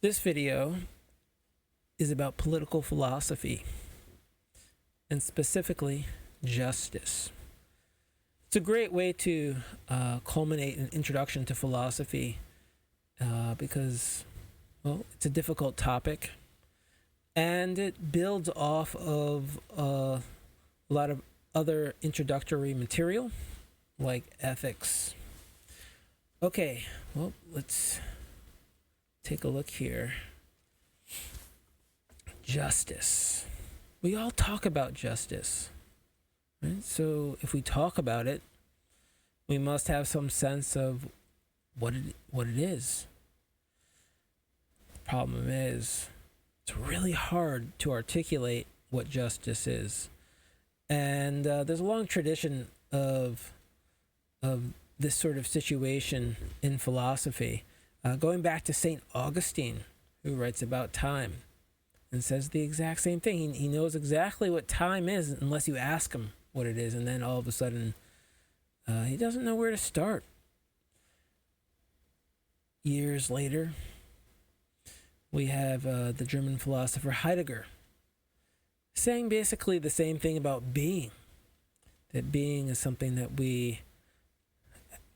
This video is about political philosophy, and specifically justice. It's a great way to culminate an introduction to philosophy because, well, it's a difficult topic, and it builds off of a lot of other introductory material like ethics. Okay, well, let's take a look here. Justice. We all talk about justice, right? So if we talk about it, we must have some sense of what it is. The problem is, it's really hard to articulate what justice is, and there's a long tradition of this sort of situation in philosophy, going back to St. Augustine, who writes about time and says the exact same thing. He knows exactly what time is unless you ask him what it is, and then all of a sudden he doesn't know where to start. Years later, we have the German philosopher Heidegger saying basically the same thing about being, that being is something that we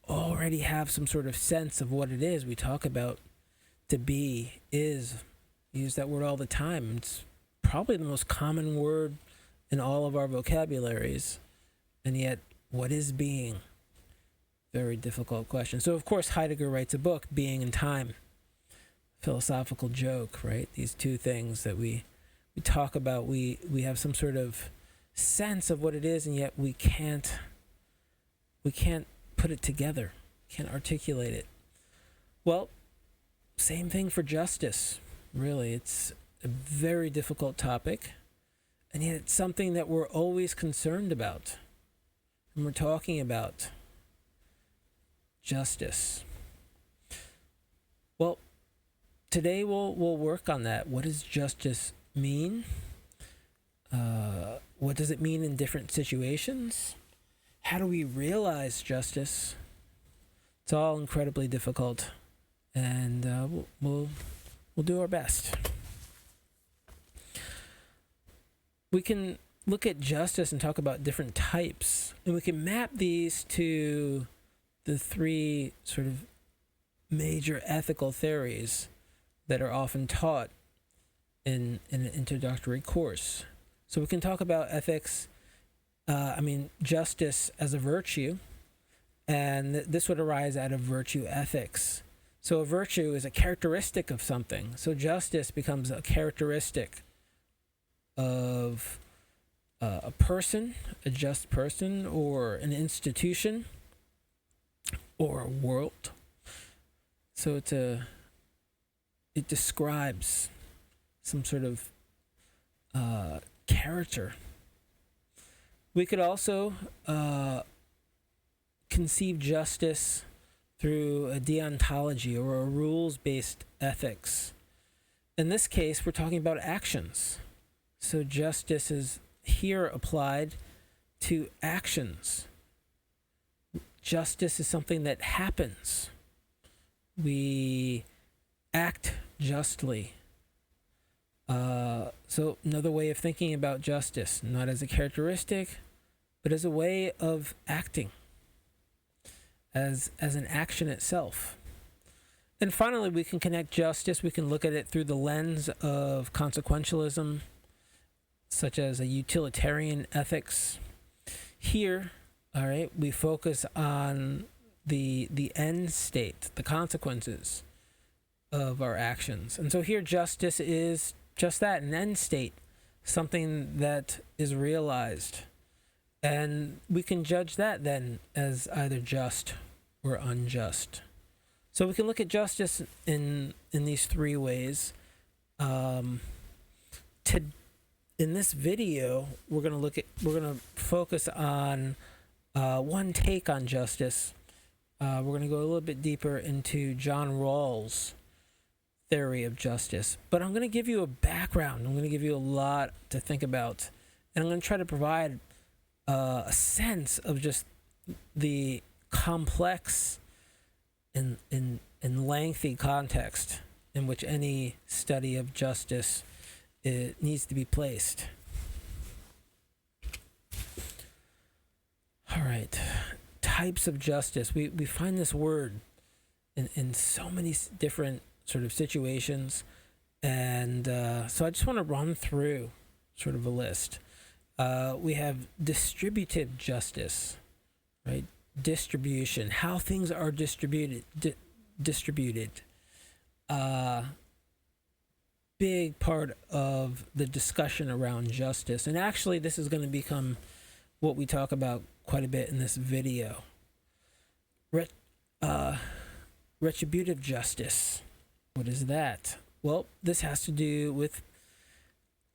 already have some sort of sense of what it is. We talk about to be, is, we use that word all the time. It's probably the most common word in all of our vocabularies, and yet what is being? Very difficult question. So of course Heidegger writes a book, Being and Time. Philosophical joke, right? These two things that we talk about, we have some sort of sense of what it is, and yet we can't put it together, can't articulate it. Well, same thing for justice. Really, it's a very difficult topic, and yet it's something that we're always concerned about when we're talking about justice. Well, today we'll work on that. What does justice mean? What does it mean in different situations? How do we realize justice? It's all incredibly difficult, and we'll do our best. We can look at justice and talk about different types, and we can map these to the three sort of major ethical theories that are often taught in an introductory course. So we can talk about ethics, justice as a virtue, and this would arise out of virtue ethics. So a virtue is a characteristic of something. So justice becomes a characteristic of a person, a just person, or an institution, or a world. So it describes some sort of character. We could also conceive justice through a deontology or a rules-based ethics. In this case, we're talking about actions. So justice is here applied to actions. Justice is something that happens. We act justly. So another way of thinking about justice, not as a characteristic, but as a way of acting, as an action itself. And finally, we can connect justice. We can look at it through the lens of consequentialism, such as a utilitarian ethics. Here, all right, we focus on the end state, the consequences of our actions. And so here justice is just that, an end state, something that is realized. And we can judge that then as either just or unjust. So we can look at justice in these three ways. In this video, we're going to focus on one take on justice. We're going to go a little bit deeper into John Rawls' theory of justice. But I'm going to give you a background. I'm going to give you a lot to think about. And I'm going to try to provide a sense of just the complex and lengthy context in which any study of justice it needs to be placed. All right, types of justice. We find this word in so many different sort of situations, and so I just want to run through sort of a list. We have distributive justice, right? Distribution, how things are distributed. Big part of the discussion around justice, and actually this is going to become what we talk about quite a bit in this video. Retributive justice. What is that? Well, this has to do with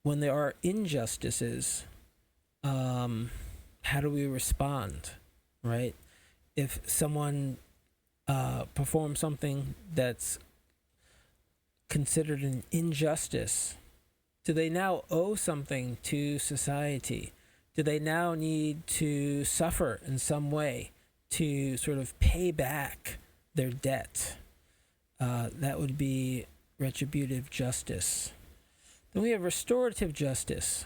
when there are injustices, how do we respond, right? If someone performs something that's considered an injustice, do they now owe something to society? Do they now need to suffer in some way to sort of pay back their debt? That would be retributive justice. Then we have restorative justice.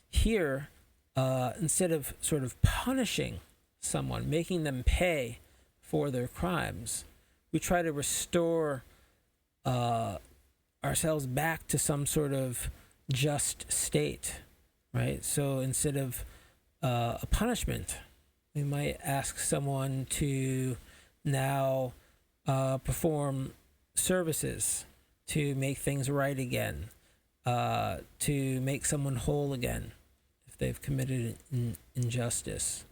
Here, instead of sort of punishing someone, making them pay for their crimes, we try to restore ourselves back to some sort of just state, right? So instead of a punishment, we might ask someone to now perform services to make things right again, to make someone whole again if they've committed an injustice.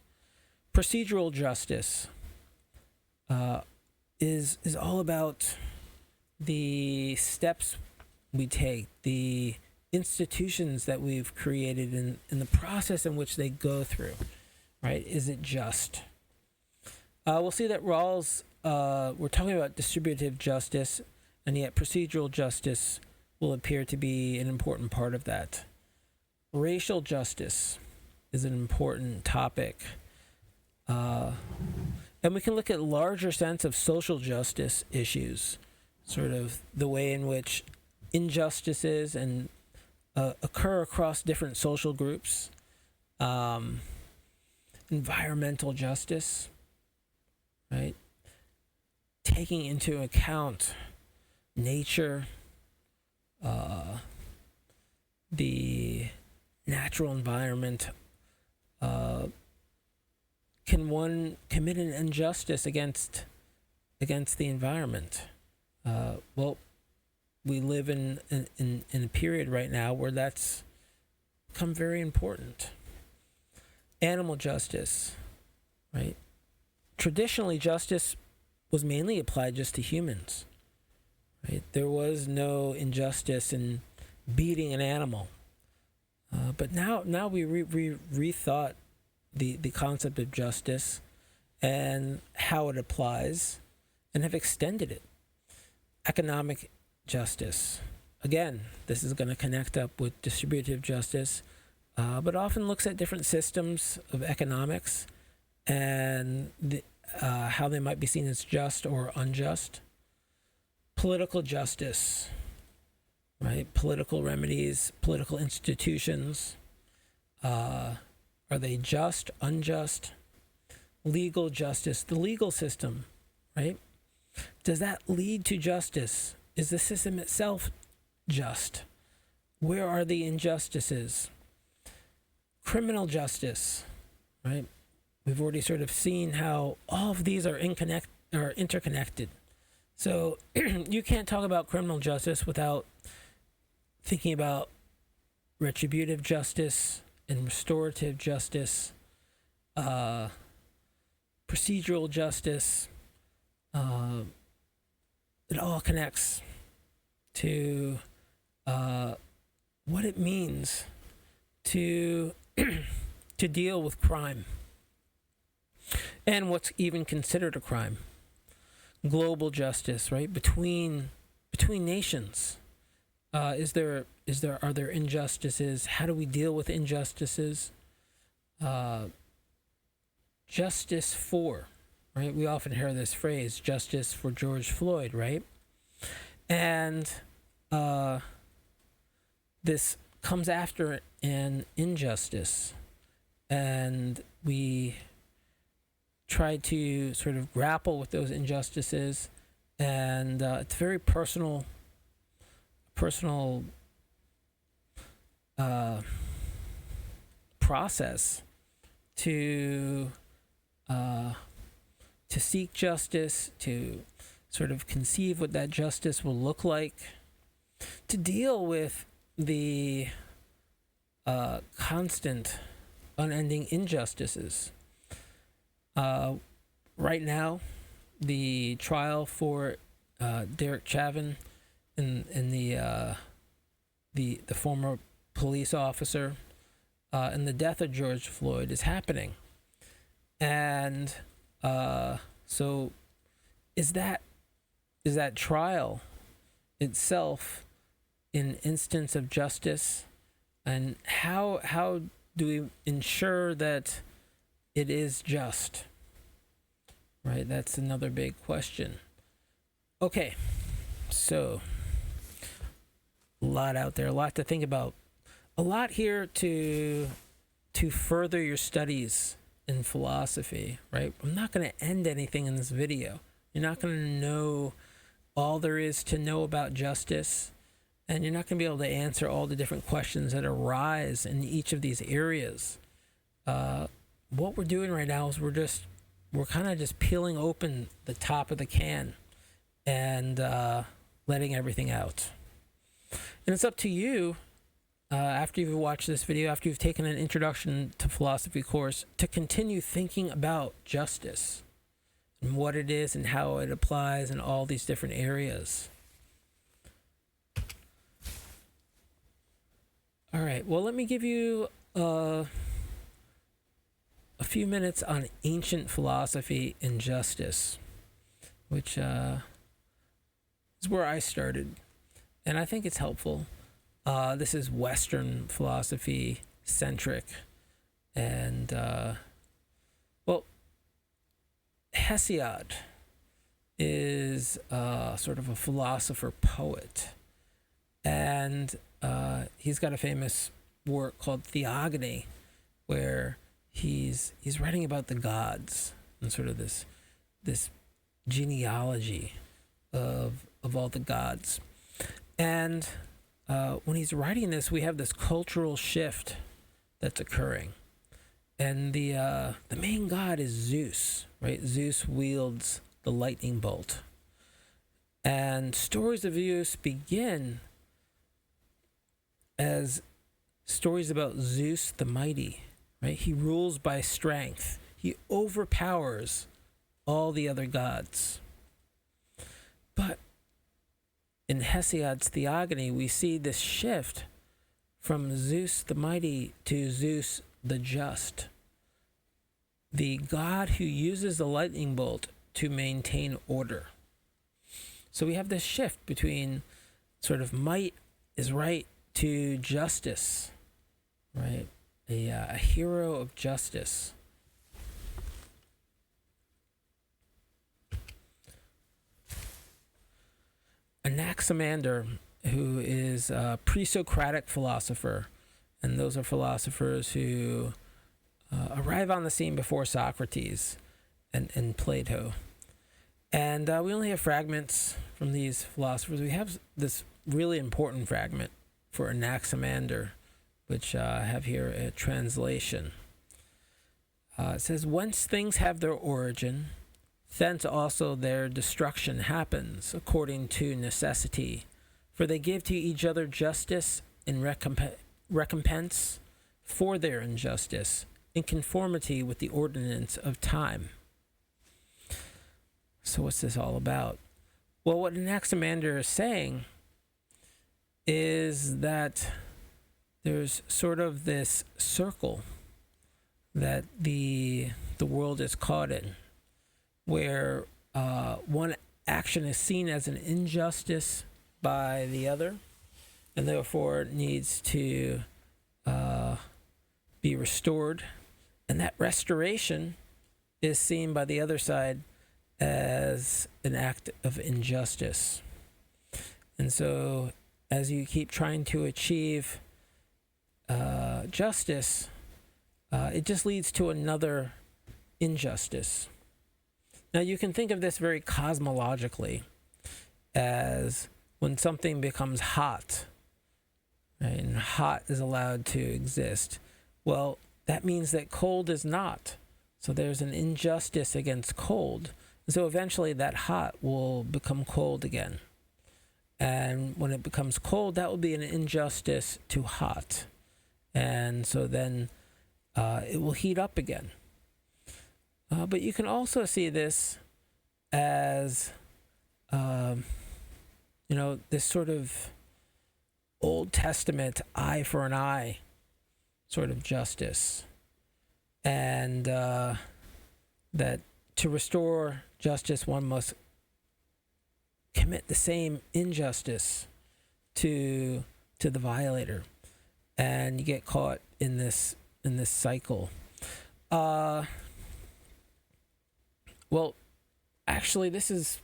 Procedural justice is all about the steps we take, the institutions that we've created in the process in which they go through, right? Is it just? We'll see that Rawls, we're talking about distributive justice, and yet procedural justice will appear to be an important part of that. Racial justice is an important topic. And we can look at larger sense of social justice issues, sort of the way in which injustices and occur across different social groups. Environmental justice, right? Taking into account nature, the natural environment. Can one commit an injustice against the environment? Well, we live in a period right now where that's become very important. Animal justice, right? Traditionally, justice was mainly applied just to humans, right? There was no injustice in beating an animal. But now we rethought the concept of justice and how it applies and have extended it. Economic justice. Again, this is going to connect up with distributive justice, but often looks at different systems of economics and how they might be seen as just or unjust. Political justice, right? Political remedies, political institutions. Are they just, unjust? Legal justice, the legal system, right? Does that lead to justice? Is the system itself just? Where are the injustices? Criminal justice, right? We've already sort of seen how all of these are interconnected. So you can't talk about criminal justice without thinking about retributive justice and restorative justice, procedural justice. It all connects to what it means to to deal with crime and what's even considered a crime. Global justice, right? Between nations. Are there injustices? How do we deal with injustices? Justice for, right? We often hear this phrase, justice for George Floyd, right? And this comes after an injustice, and we try to sort of grapple with those injustices, and it's a very personal process to seek justice, to sort of conceive what that justice will look like, to deal with the constant, unending injustices. Right now, the trial for Derek Chauvin and the former police officer and the death of George Floyd is happening, and so is that trial itself an instance of justice, and how do we ensure that it is just? Right, that's another big question. Okay, so a lot out there, a lot to think about, a lot here to further your studies in philosophy, right? I'm not going to end anything in this video. You're not going to know all there is to know about justice, and you're not going to be able to answer all the different questions that arise in each of these areas. What we're doing right now is we're kind of just peeling open the top of the can and letting everything out. And it's up to you, after you've watched this video, after you've taken an introduction to philosophy course, to continue thinking about justice and what it is and how it applies in all these different areas. All right, well, let me give you a few minutes on ancient philosophy and justice, which is where I started, and I think it's helpful. This is Western philosophy centric, and Hesiod is sort of a philosopher poet, and he's got a famous work called Theogony, where he's writing about the gods and sort of this genealogy of all the gods. And when he's writing this, we have this cultural shift that's occurring, and the main god is Zeus, right? Zeus wields the lightning bolt, and stories of Zeus begin as stories about Zeus the mighty, right? He rules by strength. He overpowers all the other gods. But in Hesiod's Theogony, we see this shift from Zeus the mighty to Zeus the just, the god who uses the lightning bolt to maintain order. So we have this shift between sort of might is right to justice, right? A hero of justice. Anaximander, who is a pre-Socratic philosopher, and those are philosophers who arrive on the scene before Socrates and Plato. And we only have fragments from these philosophers. We have this really important fragment for Anaximander, which I have here a translation. It says, "Whence things have their origin, thence also their destruction happens, according to necessity. For they give to each other justice in recompense for their injustice, in conformity with the ordinance of time." So what's this all about? Well, what Anaximander is saying is that there's sort of this circle that the world is caught in, where one action is seen as an injustice by the other, and therefore needs to be restored. And that restoration is seen by the other side as an act of injustice. And so as you keep trying to achieve justice, it just leads to another injustice. Now you can think of this very cosmologically as when something becomes hot, right? And hot is allowed to exist. Well, that means that cold is not. So there's an injustice against cold. And so eventually that hot will become cold again. And when it becomes cold, that will be an injustice to hot. And so then it will heat up again. But you can also see this as, this sort of Old Testament eye for an eye sort of justice. And that to restore justice, one must commit the same injustice to the violator, and you get caught in this cycle. Well, actually, this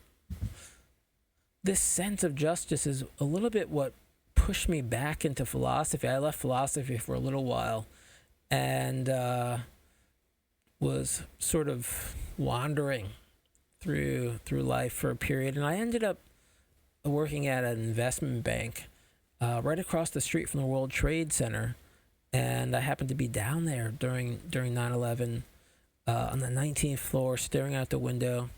sense of justice is a little bit what pushed me back into philosophy. I left philosophy for a little while, and was sort of wandering through life for a period, and I ended up working at an investment bank right across the street from the World Trade Center, and I happened to be down there during 9/11 on the 19th floor, staring out the window,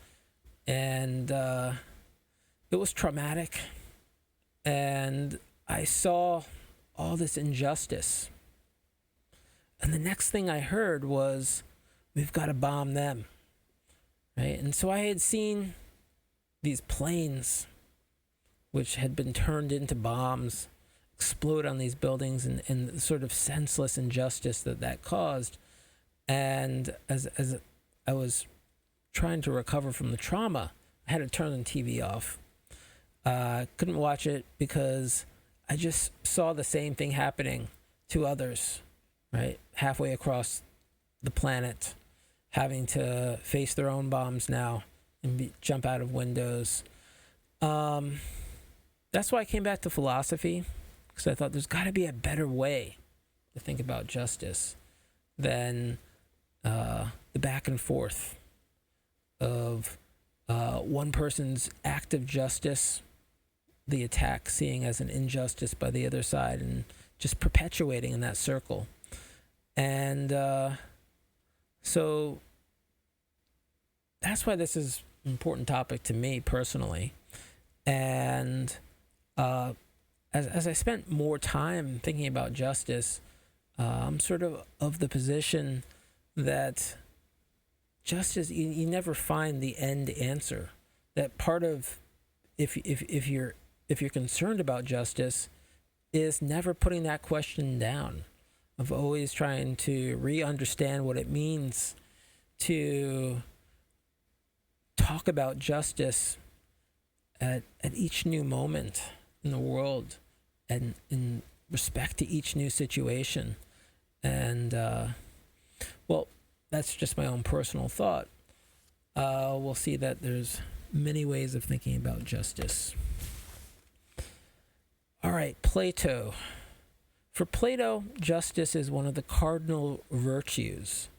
and it was traumatic, and I saw all this injustice, and the next thing I heard was, we've got to bomb them, right? And so I had seen these planes, which had been turned into bombs, explode on these buildings, and the sort of senseless injustice that caused. And as I was trying to recover from the trauma, I had to turn the TV off. Couldn't watch it because I just saw the same thing happening to others, right? Halfway across the planet, having to face their own bombs now and jump out of windows. That's why I came back to philosophy, because I thought there's got to be a better way to think about justice than the back and forth of one person's act of justice, the attack seeing as an injustice by the other side, and just perpetuating in that circle. And so that's why this is an important topic to me personally. And as I spent more time thinking about justice, I'm sort of the position that justice, you never find the end answer. That part of, if you're concerned about justice, is never putting that question down, of always trying to re-understand what it means to talk about justice at each new moment in the world, and in respect to each new situation. And well, that's just my own personal thought. We'll see that there's many ways of thinking about justice. All right, Plato. For Plato, justice is one of the cardinal virtues,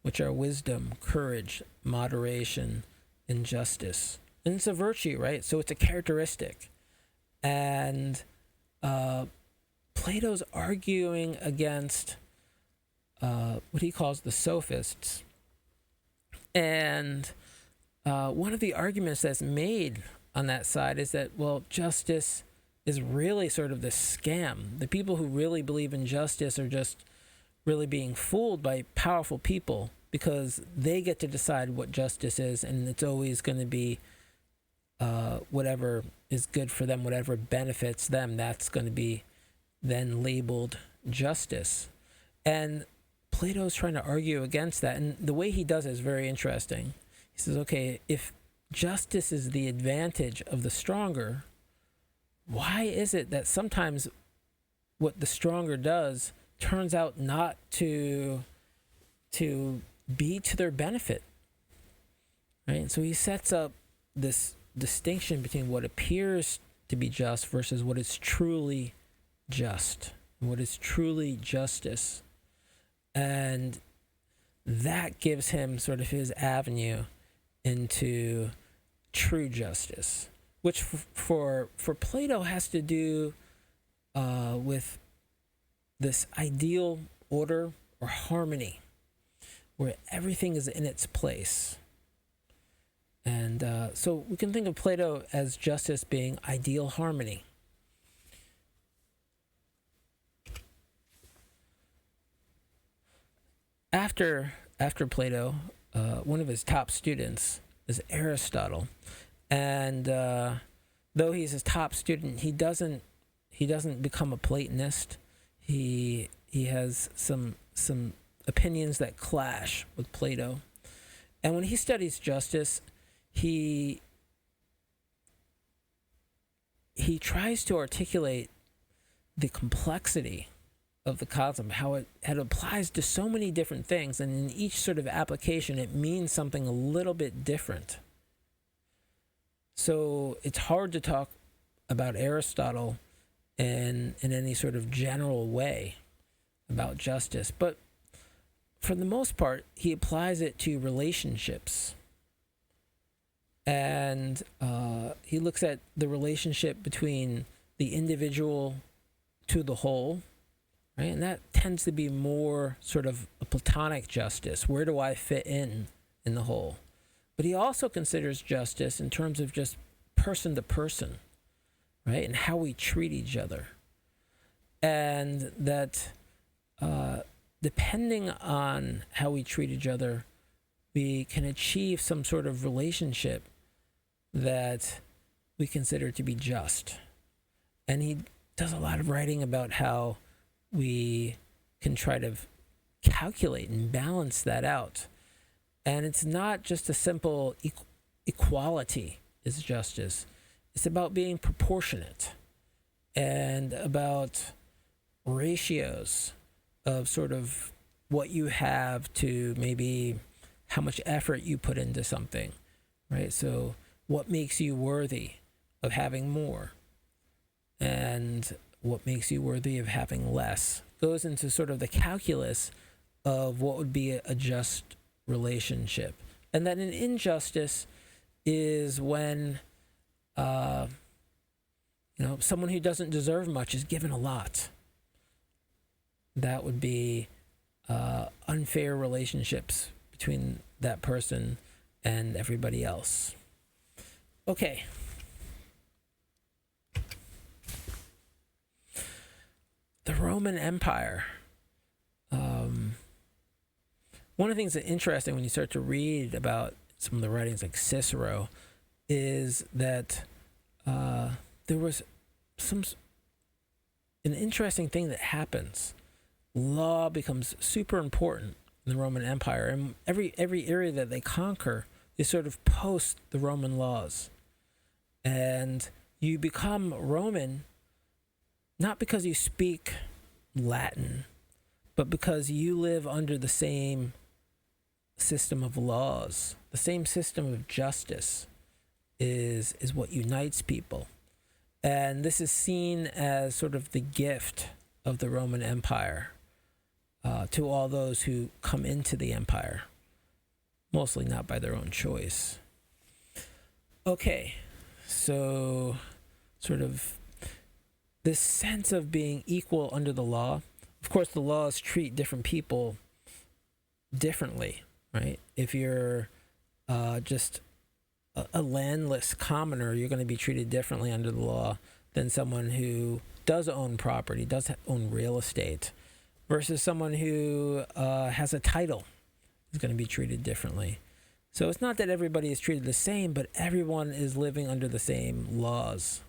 which are wisdom, courage, moderation, and justice. And it's a virtue, right? So it's a characteristic. And Plato's arguing against what he calls the sophists. And one of the arguments that's made on that side is that, well, justice is really sort of this scam. The people who really believe in justice are just really being fooled by powerful people, because they get to decide what justice is, and it's always going to be whatever is good for them, whatever benefits them, that's going to be then labeled justice. And Plato's trying to argue against that, and the way he does it is very interesting. He says, okay, if justice is the advantage of the stronger, why is it that sometimes what the stronger does turns out not to be to their benefit? Right? So he sets up this distinction between what appears to be just versus what is truly just, what is truly justice. And that gives him sort of his avenue into true justice, which for Plato has to do with this ideal order or harmony where everything is in its place. And so we can think of Plato as justice being ideal harmony. After Plato, one of his top students is Aristotle, and though he's his top student, he doesn't become a Platonist. He has some opinions that clash with Plato, and when he studies justice, he tries to articulate the complexity of the concept, how it applies to so many different things, and in each sort of application it means something a little bit different. So it's hard to talk about Aristotle in any sort of general way about justice, but for the most part he applies it to relationships, and he looks at the relationship between the individual to the whole. Right? And that tends to be more sort of a Platonic justice. Where do I fit in the whole? But he also considers justice in terms of just person to person, right? And how we treat each other. And that depending on how we treat each other, we can achieve some sort of relationship that we consider to be just. And he does a lot of writing about how we can try to calculate and balance that out. And it's not just a simple equality is justice. It's about being proportionate and about ratios of sort of what you have to maybe how much effort you put into something, right? So what makes you worthy of having more? And what makes you worthy of having less goes into sort of the calculus of what would be a just relationship. And then an injustice is when someone who doesn't deserve much is given a lot. That would be unfair relationships between that person and everybody else. Okay. The Roman Empire. One of the things that's interesting when you start to read about some of the writings like Cicero is that there was an interesting thing that happens. Law becomes super important in the Roman Empire, and every area that they conquer, they sort of post the Roman laws. And you become Roman not because you speak Latin, but because you live under the same system of laws. The same system of justice is what unites people. And this is seen as sort of the gift of the Roman Empire to all those who come into the empire, mostly not by their own choice. Okay, so sort of this sense of being equal under the law. Of course, the laws treat different people differently, right? If you're just a landless commoner, you're going to be treated differently under the law than someone who does own property, does own real estate, versus someone who has a title is going to be treated differently. So it's not that everybody is treated the same, but everyone is living under the same laws.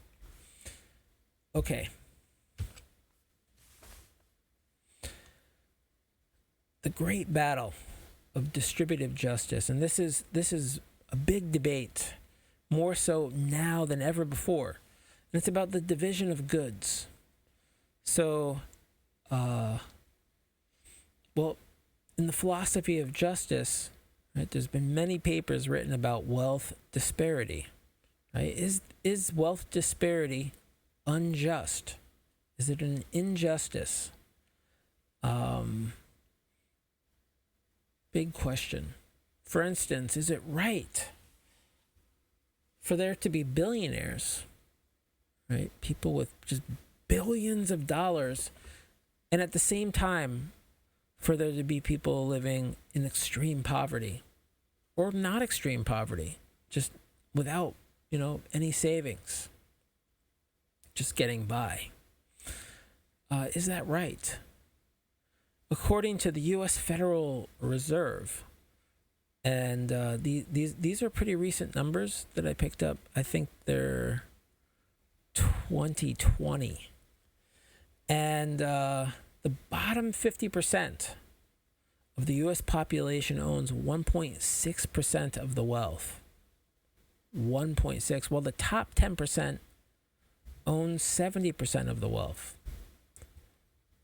Okay. The great battle of distributive justice, and this is a big debate, more so now than ever before. And it's about the division of goods. So, in the philosophy of justice, right, there's been many papers written about wealth disparity, right? Is wealth disparity unjust? Is it an injustice? Big question. For instance, is it right for there to be billionaires, right? People with just billions of dollars, and at the same time, for there to be people living in extreme poverty or not extreme poverty, just without, any savings, just getting by. Is that right? According to the U.S. Federal Reserve, and these are pretty recent numbers that I picked up. I think they're 2020. And the bottom 50% of the U.S. population owns 1.6% of the wealth. 1.6, while the top 10% owns 70% of the wealth.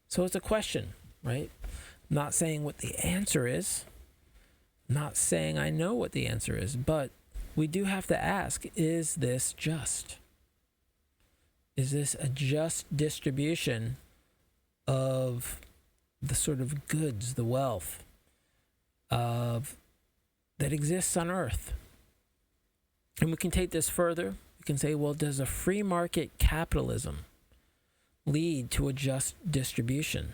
So it's a question, right? Not saying what the answer is, not saying I know what the answer is, but we do have to ask, is this just? Is this a just distribution of the sort of goods, the wealth that exists on Earth? And we can take this further. We can say, well, does a free market capitalism lead to a just distribution?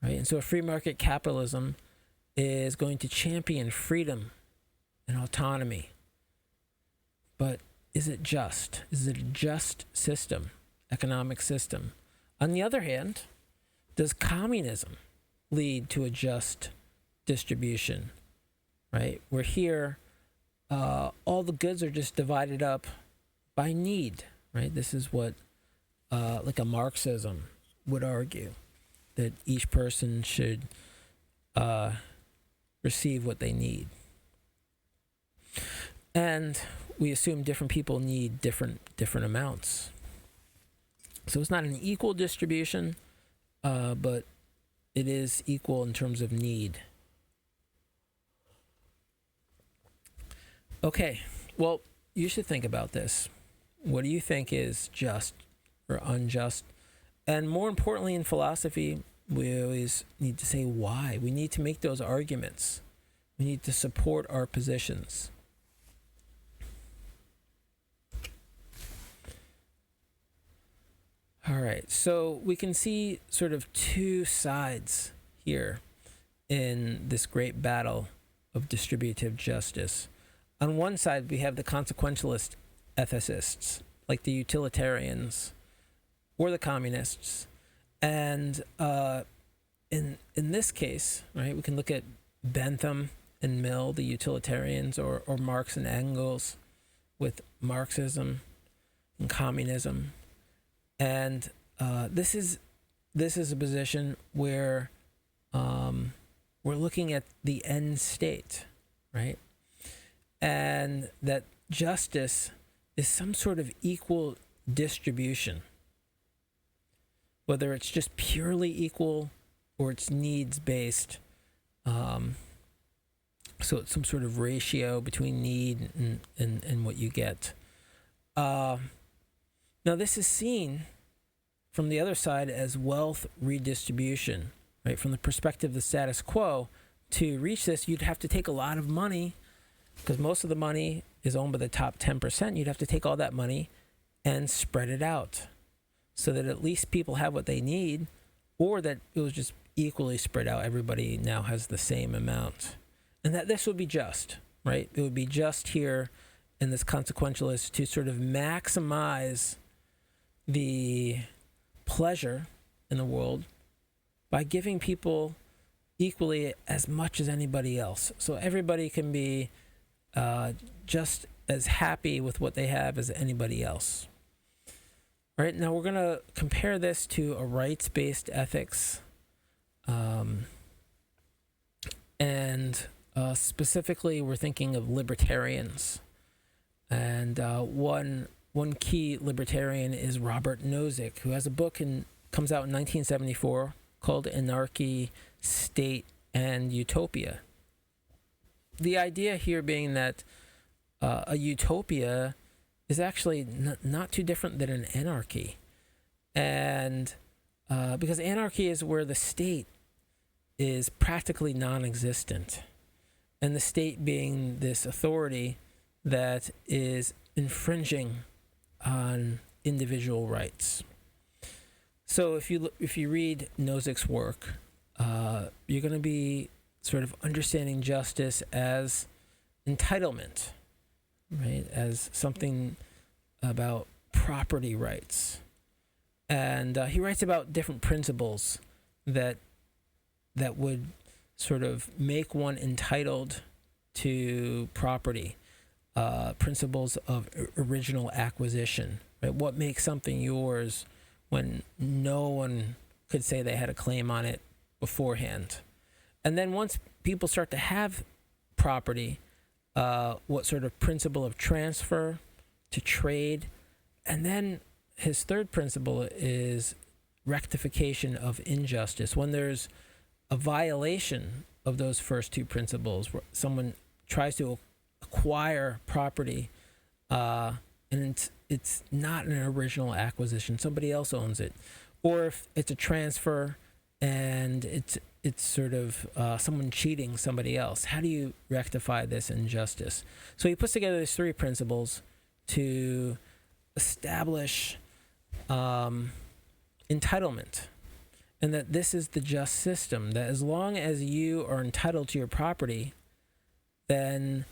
Right? And so a free market capitalism is going to champion freedom and autonomy. But is it just? Is it a just system, economic system? On the other hand, does communism lead to a just distribution? Right? We're here, all the goods are just divided up by need. Right? This is what like a Marxism would argue, that each person should receive what they need. And we assume different people need different amounts. So it's not an equal distribution, but it is equal in terms of need. Okay, well, you should think about this. What do you think is just or unjust? And more importantly, in philosophy, we always need to say why. We need to make those arguments. We need to support our positions. All right, so we can see sort of two sides here in this great battle of distributive justice. On one side, we have the consequentialist ethicists, like the utilitarians or the communists. And in this case, right, we can look at Bentham and Mill, the utilitarians, or Marx and Engels with Marxism and communism. And this is a position where we're looking at the end state, right? And that justice is some sort of equal distribution, whether it's just purely equal or it's needs-based. So it's some sort of ratio between need and what you get. Now, this is seen from the other side as wealth redistribution, right? From the perspective of the status quo, to reach this, you'd have to take a lot of money, because most of the money is owned by the top 10%. You'd have to take all that money and spread it out so that at least people have what they need, or that it was just equally spread out. Everybody now has the same amount. And that this would be just, right? It would be just here in this consequentialist to sort of maximize the pleasure in the world by giving people equally as much as anybody else. So everybody can be just as happy with what they have as anybody else. All right, now we're going to compare this to a rights-based ethics. And specifically, we're thinking of libertarians. And one key libertarian is Robert Nozick, who has a book and comes out in 1974 called Anarchy, State, and Utopia. The idea here being that a utopia is actually not too different than an anarchy. And because anarchy is where the state is practically non-existent, and the state being this authority that is infringing on individual rights. So if you read Nozick's work, you're going to be sort of understanding justice as entitlement, right? As something about property rights. And he writes about different principles that would sort of make one entitled to property. Principles of original acquisition, right? What makes something yours when no one could say they had a claim on it beforehand? And then once people start to have property, what sort of principle of transfer to trade? And then his third principle is rectification of injustice. When there's a violation of those first two principles, where someone tries to acquire property, and it's not an original acquisition, somebody else owns it, or if it's a transfer and it's sort of someone cheating somebody else. How do you rectify this injustice? So he puts together these three principles to establish entitlement, and that this is the just system, that as long as you are entitled to your property, then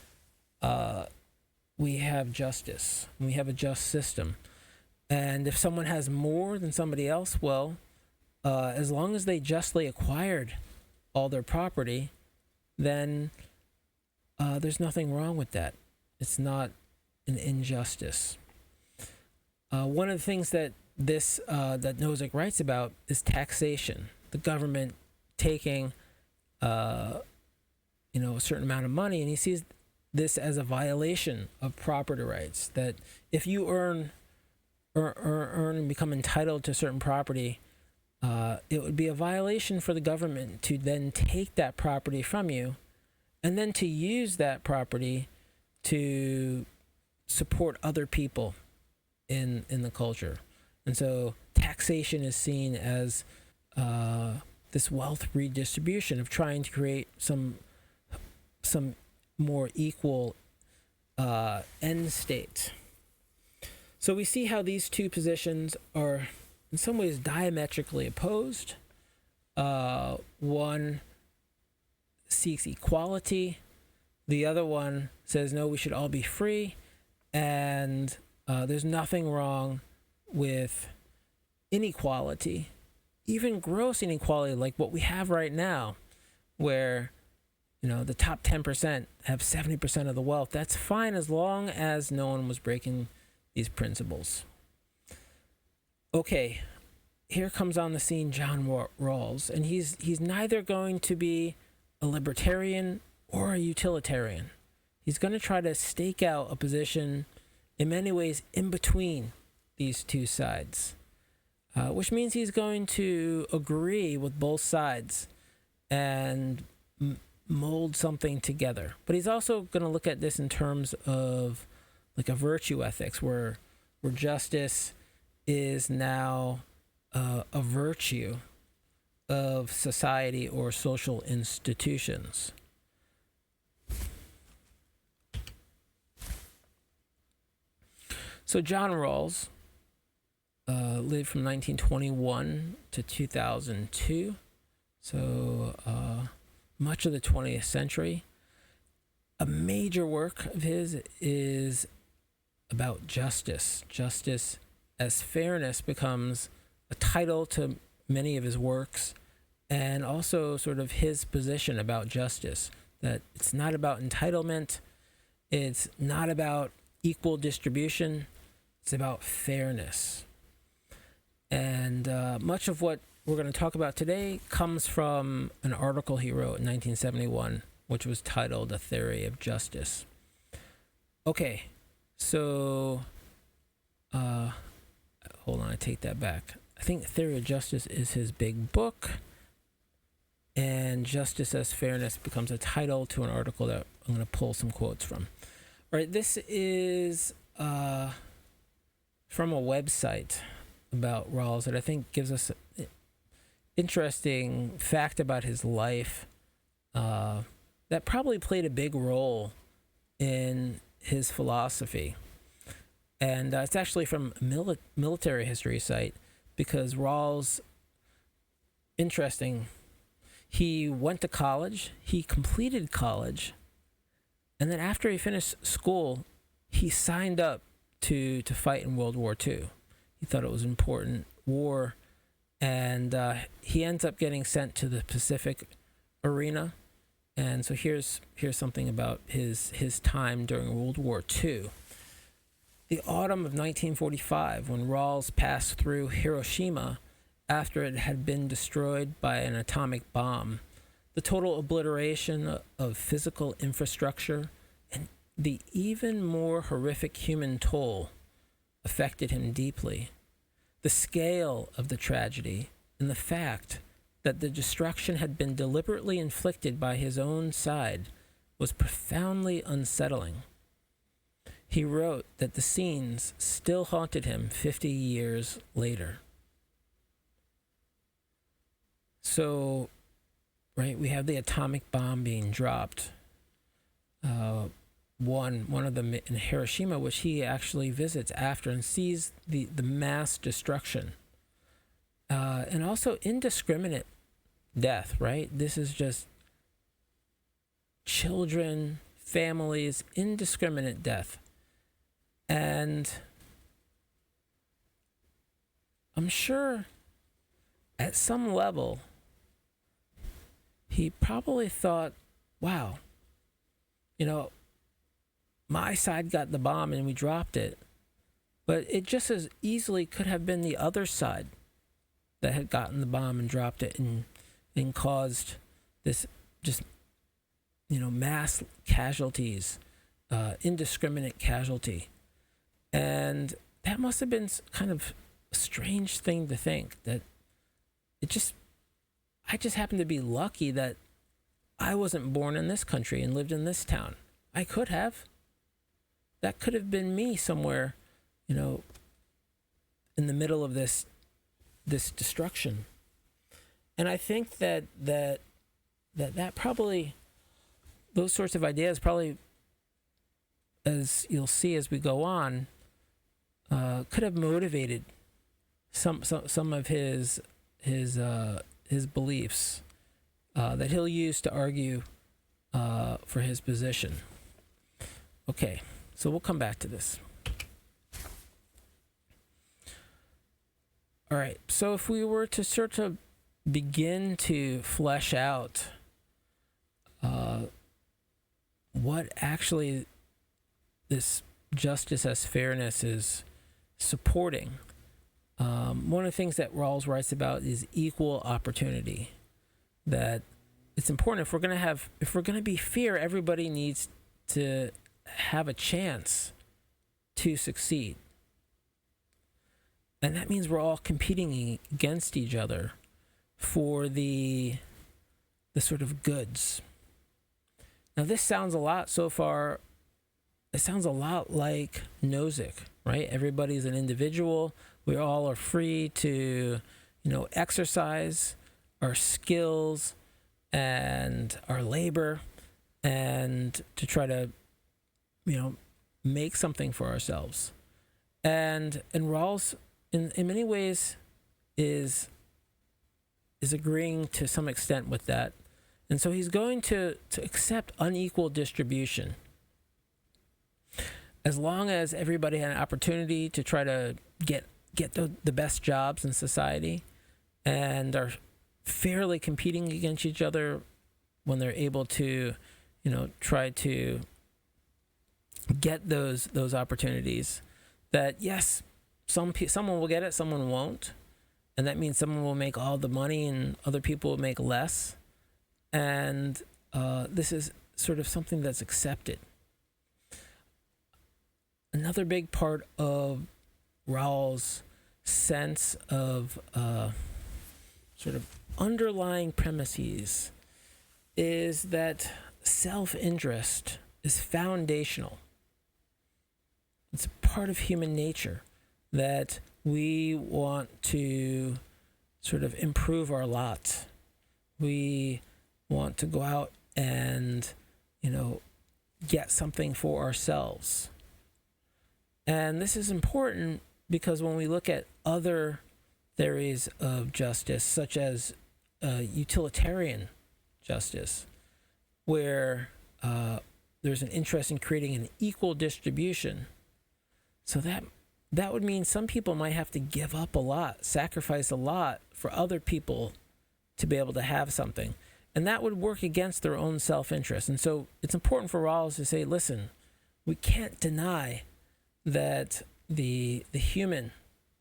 we have justice. We have a just system. And if someone has more than somebody else, well, as long as they justly acquired all their property, then there's nothing wrong with that. It's not an injustice. One of the things that that Nozick writes about is taxation. The government taking a certain amount of money, and he sees this as a violation of property rights. That if you earn and become entitled to certain property, it would be a violation for the government to then take that property from you, and then to use that property to support other people in the culture. And so taxation is seen as this wealth redistribution of trying to create some more equal end state. So we see how these two positions are in some ways diametrically opposed. One seeks equality. The other one says, no, we should all be free. And there's nothing wrong with inequality, even gross inequality like what we have right now, where the top 10% have 70% of the wealth. That's fine as long as no one was breaking these principles. Okay, here comes on the scene John Rawls, and he's neither going to be a libertarian or a utilitarian. He's going to try to stake out a position in many ways in between these two sides, which means he's going to agree with both sides and mold something together. But he's also going to look at this in terms of like a virtue ethics, where justice is now a virtue of society or social institutions. So John Rawls lived from 1921 to 2002, so much of the 20th century. A major work of his is about justice. Justice as fairness becomes a title to many of his works, and also sort of his position about justice, that it's not about entitlement, it's not about equal distribution, it's about fairness. And much of what we're going to talk about today comes from an article he wrote in 1971, which was titled A Theory of Justice. Okay, so hold on, I take that back. I think Theory of Justice is his big book, and Justice as Fairness becomes a title to an article that I'm going to pull some quotes from. All right, this is from a website about Rawls that I think gives us an interesting fact about his life that probably played a big role in his philosophy. And it's actually from a military history site, because Rawls, interesting, he went to college, he completed college, and then after he finished school, he signed up to fight in World War II. He thought it was an important war, and he ends up getting sent to the Pacific arena. And so here's something about his time during World War II. The autumn of 1945, when Rawls passed through Hiroshima after it had been destroyed by an atomic bomb, the total obliteration of physical infrastructure and the even more horrific human toll affected him deeply. The scale of the tragedy and the fact that the destruction had been deliberately inflicted by his own side was profoundly unsettling. He wrote that the scenes still haunted him 50 years later. So, right, we have the atomic bomb being dropped. One of them in Hiroshima, which he actually visits after and sees the mass destruction. And also indiscriminate death, right? This is just children, families, indiscriminate death. And I'm sure at some level, he probably thought, wow, my side got the bomb and we dropped it. But it just as easily could have been the other side that had gotten the bomb and dropped it and caused this just, mass casualties, indiscriminate casualty. And that must have been kind of a strange thing to think, that I just happened to be lucky that I wasn't born in this country and lived in this town. I could have. That could have been me somewhere, in the middle of this destruction. And I think that probably, those sorts of ideas probably, as you'll see as we go on, could have motivated some of his beliefs that he'll use to argue for his position. Okay, so we'll come back to this. All right, so if we were to sort of begin to flesh out what actually this justice as fairness is supporting, one of the things that Rawls writes about is equal opportunity. That it's important, if we're going to be fair, everybody needs to have a chance to succeed. And that means we're all competing against each other for the sort of goods. Now this sounds a lot so far, it sounds a lot like Nozick, right? Everybody's an individual. We all are free to, exercise our skills and our labor and to try to, make something for ourselves. And Rawls, in many ways, is agreeing to some extent with that. And so he's going to accept unequal distribution. As long as everybody had an opportunity to try to get the best jobs in society and are fairly competing against each other when they're able to, try to get those opportunities, that yes, someone will get it, someone won't. And that means someone will make all the money and other people will make less. And this is sort of something that's accepted. Another big part of Rawls' sense of sort of underlying premises is that self-interest is foundational. It's a part of human nature. that we want to sort of improve our lot. We want to go out and, get something for ourselves. And this is important because when we look at other theories of justice, such as utilitarian justice, where there's an interest in creating an equal distribution, so that would mean some people might have to give up a lot, sacrifice a lot for other people to be able to have something. And that would work against their own self-interest. And so it's important for Rawls to say, listen, we can't deny that the human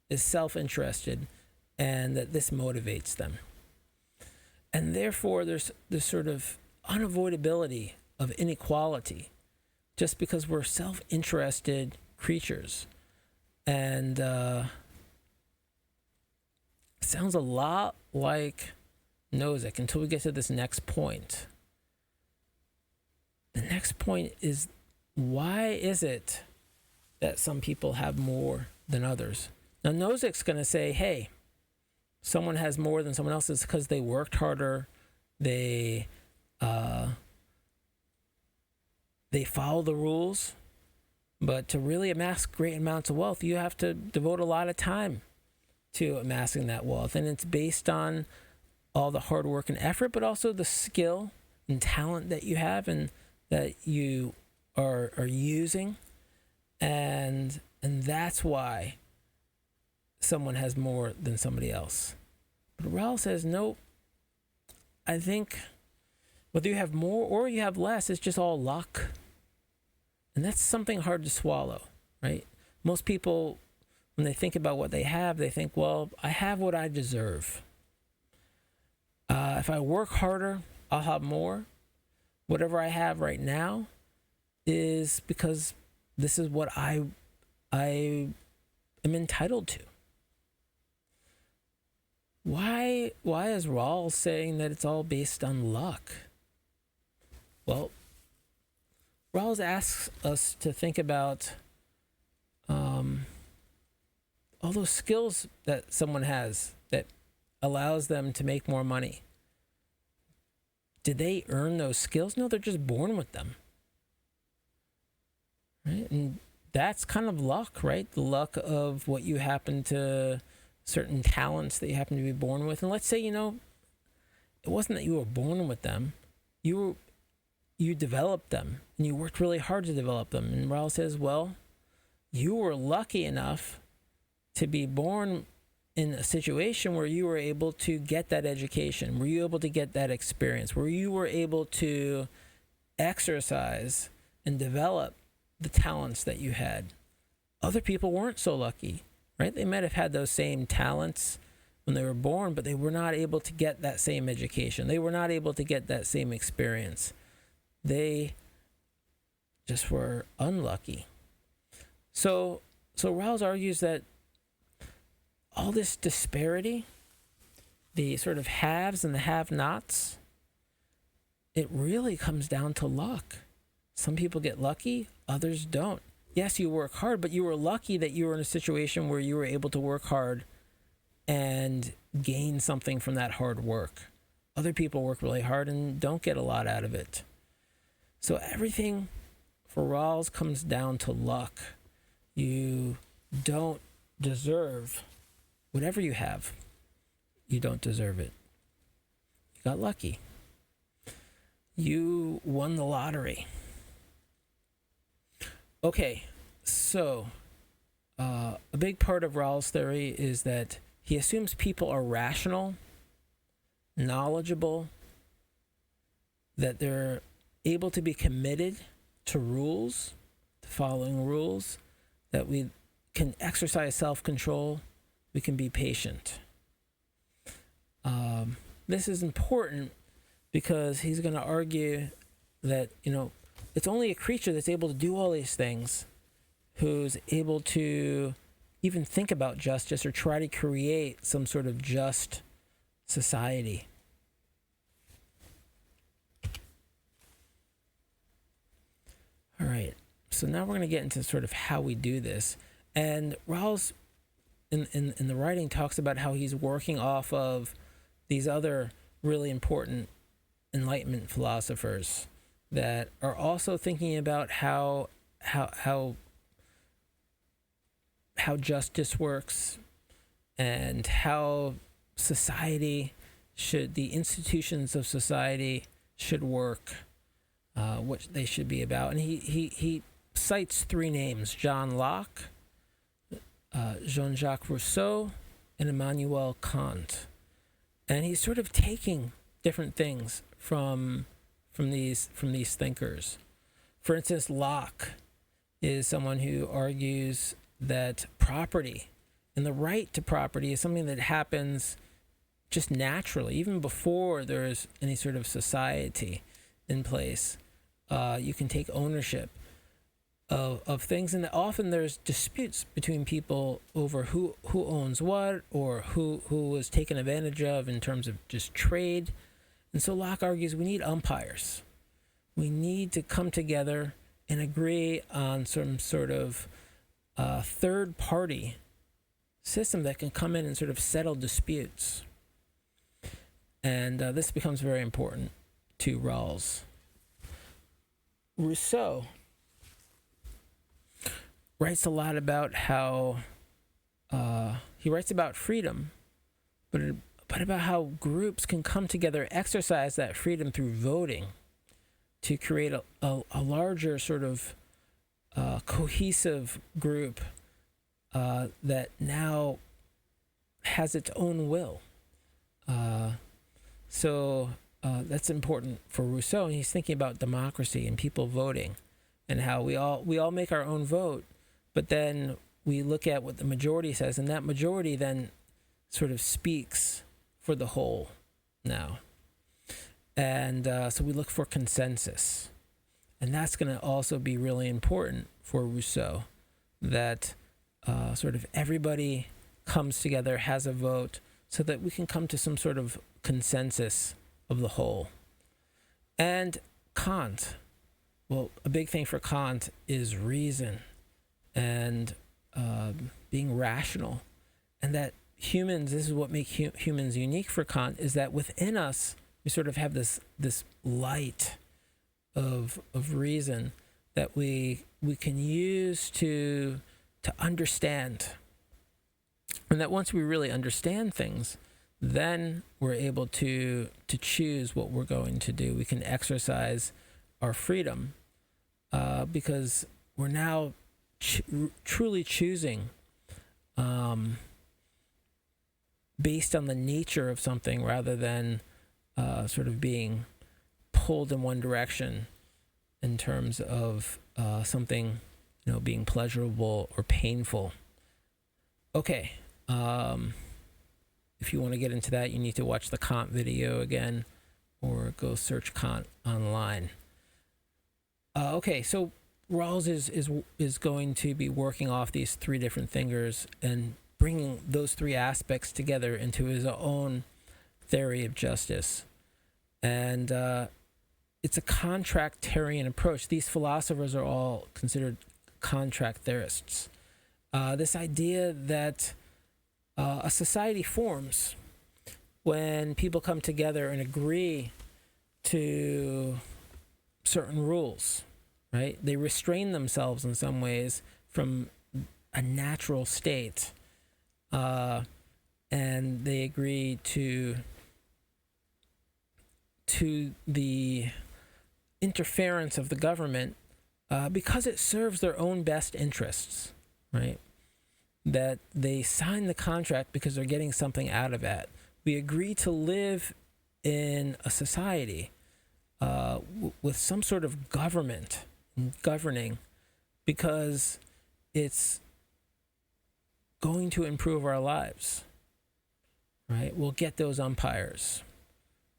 is self-interested and that this motivates them. And therefore, there's this sort of unavoidability of inequality just because we're self-interested creatures. And it sounds a lot like Nozick until we get to this next point. The next point is, why is it that some people have more than others? Now, Nozick's going to say, hey, someone has more than someone else is because they worked harder, they follow the rules. But to really amass great amounts of wealth, you have to devote a lot of time to amassing that wealth. And it's based on all the hard work and effort, but also the skill and talent that you have and that you are using. And that's why someone has more than somebody else. But Rawls says, nope, I think whether you have more or you have less, it's just all luck. And that's something hard to swallow, right? Most people, when they think about what they have, they think, well, I have what I deserve. If I work harder, I'll have more. Whatever I have right now is because this is what I am entitled to. Why is Rawls saying that it's all based on luck? Well, Rawls asks us to think about all those skills that someone has that allows them to make more money. Did they earn those skills? No, they're just born with them. Right? And that's kind of luck, right? The luck of what you happen to, certain talents that you happen to be born with. And let's say, it wasn't that you were born with them. You developed them, and you worked really hard to develop them. And Rawls says, well, you were lucky enough to be born in a situation where you were able to get that education, where you were able to get that experience, where you were able to exercise and develop the talents that you had. Other people weren't so lucky, right? They might have had those same talents when they were born, but they were not able to get that same education. They were not able to get that same experience. They just were unlucky. So Rawls argues that all this disparity, the sort of haves and the have-nots, it really comes down to luck. Some people get lucky, others don't. Yes, you work hard, but you were lucky that you were in a situation where you were able to work hard and gain something from that hard work. Other people work really hard and don't get a lot out of it. So everything for Rawls comes down to luck. You don't deserve whatever you have. You don't deserve it. You got lucky. You won the lottery. Okay, so a big part of Rawls' theory is that he assumes people are rational, knowledgeable, that they're able to be committed to rules, to following rules, that we can exercise self-control, we can be patient. This is important because he's going to argue that, it's only a creature that's able to do all these things who's able to even think about justice or try to create some sort of just society. All right, so now we're going to get into sort of how we do this. And Rawls in the writing talks about how he's working off of these other really important Enlightenment philosophers that are also thinking about how justice works and how the institutions of society should work, what they should be about. And he cites three names: John Locke, Jean-Jacques Rousseau, and Immanuel Kant. And he's sort of taking different things from these thinkers. For instance, Locke is someone who argues that property and the right to property is something that happens just naturally, even before there's any sort of society in place. You can take ownership of things, and often there's disputes between people over who owns what, or who was taken advantage of in terms of just trade. And so Locke argues we need umpires. We need to come together and agree on some sort of third-party system that can come in and sort of settle disputes. And this becomes very important to Rawls. Rousseau writes a lot about how he writes about freedom, but about how groups can come together, exercise that freedom through voting to create a larger sort of cohesive group that now has its own will. So that's important for Rousseau, and he's thinking about democracy and people voting, and how we all make our own vote, but then we look at what the majority says, and that majority then sort of speaks for the whole now. And so we look for consensus. And that's going to also be really important for Rousseau, that sort of everybody comes together, has a vote, so that we can come to some sort of consensus of the whole. And Kant, well, a big thing for Kant is reason and being rational. And that humans, this is what makes humans unique for Kant, is that within us, we sort of have this light of reason that we can use to understand. And that once we really understand things, then we're able to choose what we're going to do. We can exercise our freedom because we're now truly choosing based on the nature of something, rather than sort of being pulled in one direction in terms of something, being pleasurable or painful. Okay, if you want to get into that, you need to watch the Kant video again, or go search Kant online. Okay, so Rawls is going to be working off these three different thinkers and bringing those three aspects together into his own theory of justice. And it's a contractarian approach. These philosophers are all considered contract theorists. This idea that a society forms when people come together and agree to certain rules, right? They restrain themselves in some ways from a natural state, and they agree to the interference of the government because it serves their own best interests, right? That they sign the contract because they're getting something out of it. We agree to live in a society with some sort of government governing because it's going to improve our lives, right? We'll get those umpires.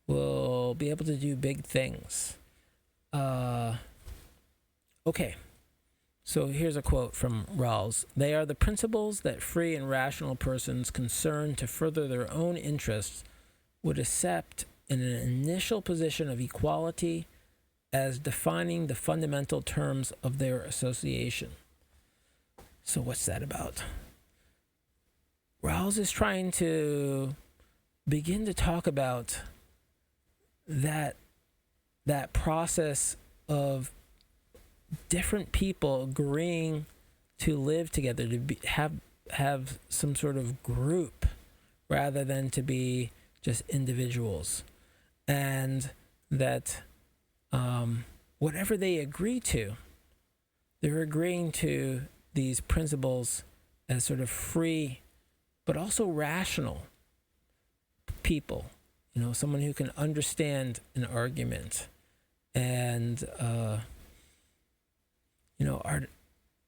We'll be able to do big things. Okay, so here's a quote from Rawls. "They are the principles that free and rational persons concerned to further their own interests would accept in an initial position of equality as defining the fundamental terms of their association." So what's that about? Rawls is trying to begin to talk about that process of different people agreeing to live together, to have some sort of group rather than to be just individuals, and that whatever they agree to, they're agreeing to these principles as sort of free but also rational people, someone who can understand an argument and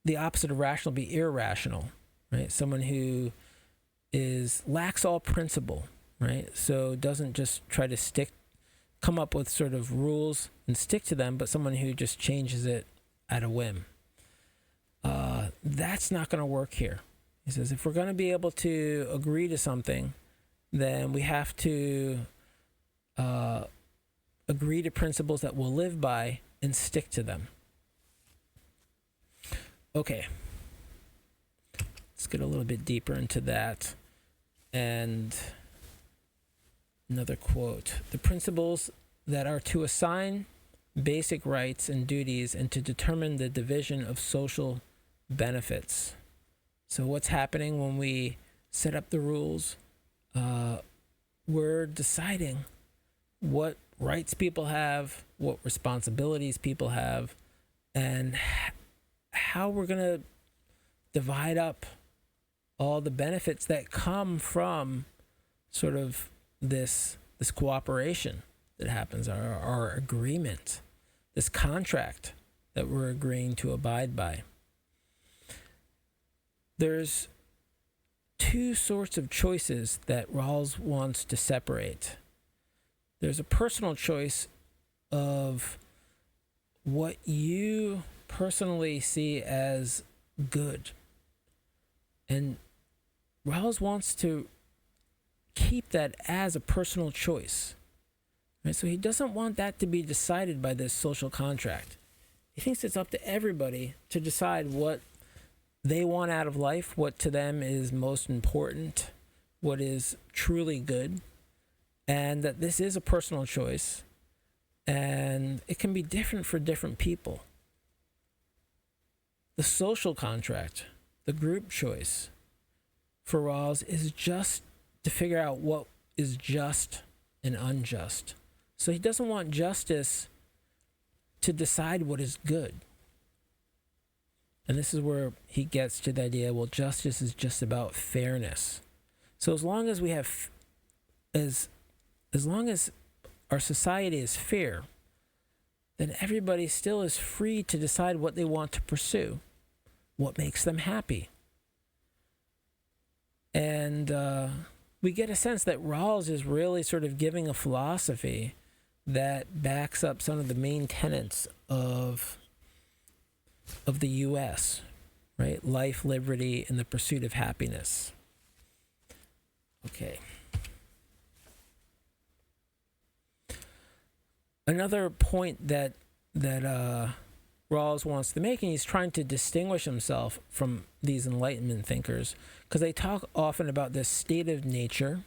the opposite of rational would be irrational, right? Someone who lacks all principle, right? So doesn't just try to come up with sort of rules and stick to them, but someone who just changes it at a whim. That's not going to work here. He says if we're going to be able to agree to something, then we have to agree to principles that we'll live by and stick to them. Okay, let's get a little bit deeper into that. And another quote: the principles that are to assign basic rights and duties and to determine the division of social benefits. So what's happening when we set up the rules? We're deciding what rights people have, what responsibilities people have, and how we're going to divide up all the benefits that come from sort of this cooperation that happens, our agreement, this contract that we're agreeing to abide by. There's two sorts of choices that Rawls wants to separate. There's a personal choice of what you personally see as good. And Rawls wants to keep that as a personal choice. Right? So he doesn't want that to be decided by this social contract. He thinks it's up to everybody to decide what they want out of life, what to them is most important, what is truly good, and that this is a personal choice, and it can be different for different people. The social contract, the group choice, for Rawls is just to figure out what is just and unjust. So he doesn't want justice to decide what is good. And this is where he gets to the idea, well, justice is just about fairness. So as long as we have, as long as our society is fair, then everybody still is free to decide what they want to pursue, what makes them happy. And we get a sense that Rawls is really sort of giving a philosophy that backs up some of the main tenets of the U.S., right? Life, liberty, and the pursuit of happiness. Okay. Another point that Rawls wants to make, and he's trying to distinguish himself from these Enlightenment thinkers, because they talk often about this state of nature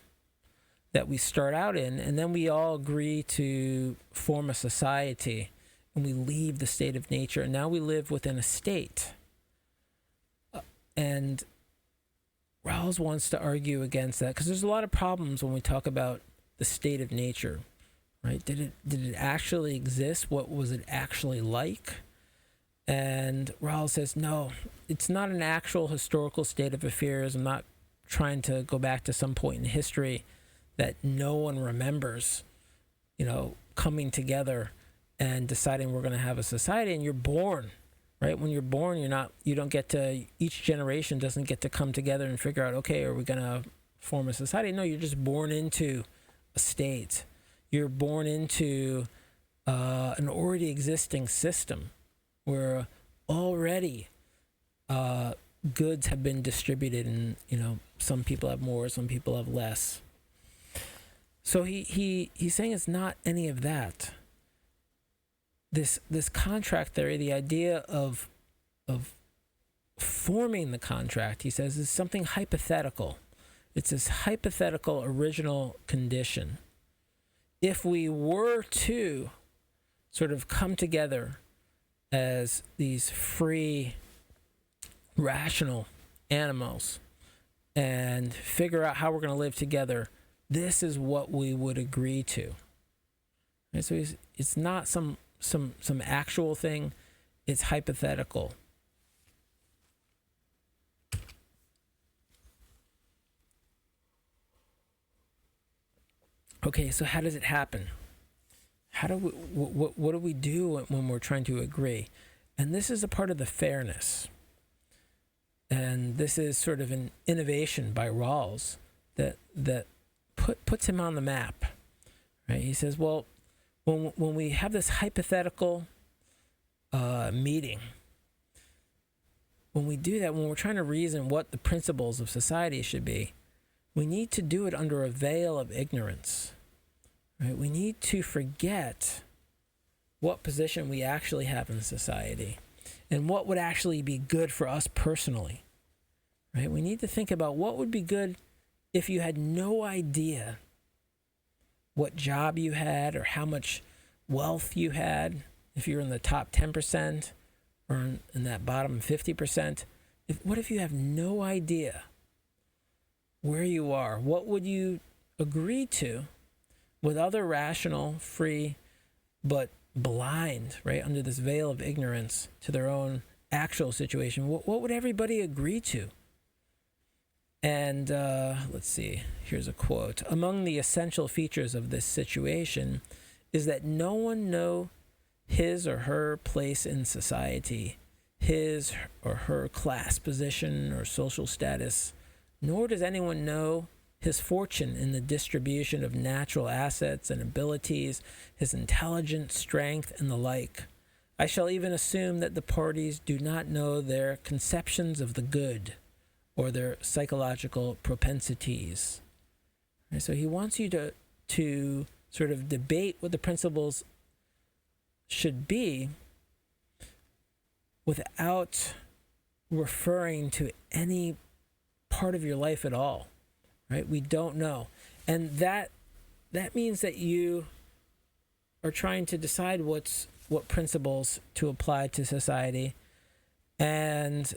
that we start out in, and then we all agree to form a society, and we leave the state of nature, and now we live within a state. And Rawls wants to argue against that, because there's a lot of problems when we talk about the state of nature, right? Did it actually exist? What was it actually like? And Rawls says, no, it's not an actual historical state of affairs. I'm not trying to go back to some point in history that no one remembers, coming together and deciding we're going to have a society. And you're born, right? When you're born, each generation doesn't get to come together and figure out, okay, are we going to form a society? No, you're just born into a state. You're born into an already existing system where already goods have been distributed, and some people have more, some people have less. So he's saying it's not any of that. This contract theory, the idea of forming the contract, he says, is something hypothetical. It's this hypothetical original condition. If we were to sort of come together as these free, rational animals and figure out how we're going to live together, this is what we would agree to. And so it's not some actual thing, it's hypothetical. Okay, so how does it happen? How do we, what do we do when we're trying to agree? And this is a part of the fairness. And this is sort of an innovation by Rawls that puts him on the map. Right? He says, well, when we have this hypothetical meeting, when we do that, when we're trying to reason what the principles of society should be, we need to do it under a veil of ignorance. Right? We need to forget what position we actually have in society and what would actually be good for us personally. Right? We need to think about what would be good if you had no idea what job you had or how much wealth you had, if you're in the top 10% or in that bottom 50%. What if you have no idea where you are? What would you agree to with other rational, free, but blind, right, under this veil of ignorance to their own actual situation? What would everybody agree to? And let's see, here's a quote. Among the essential features of this situation is that no one know his or her place in society, his or her class position or social status, nor does anyone know his fortune in the distribution of natural assets and abilities, his intelligence, strength, and the like. I shall even assume that the parties do not know their conceptions of the good or their psychological propensities. Right, so he wants you to sort of debate what the principles should be without referring to any part of your life at all. Right? We don't know. And that means that you are trying to decide what principles to apply to society, and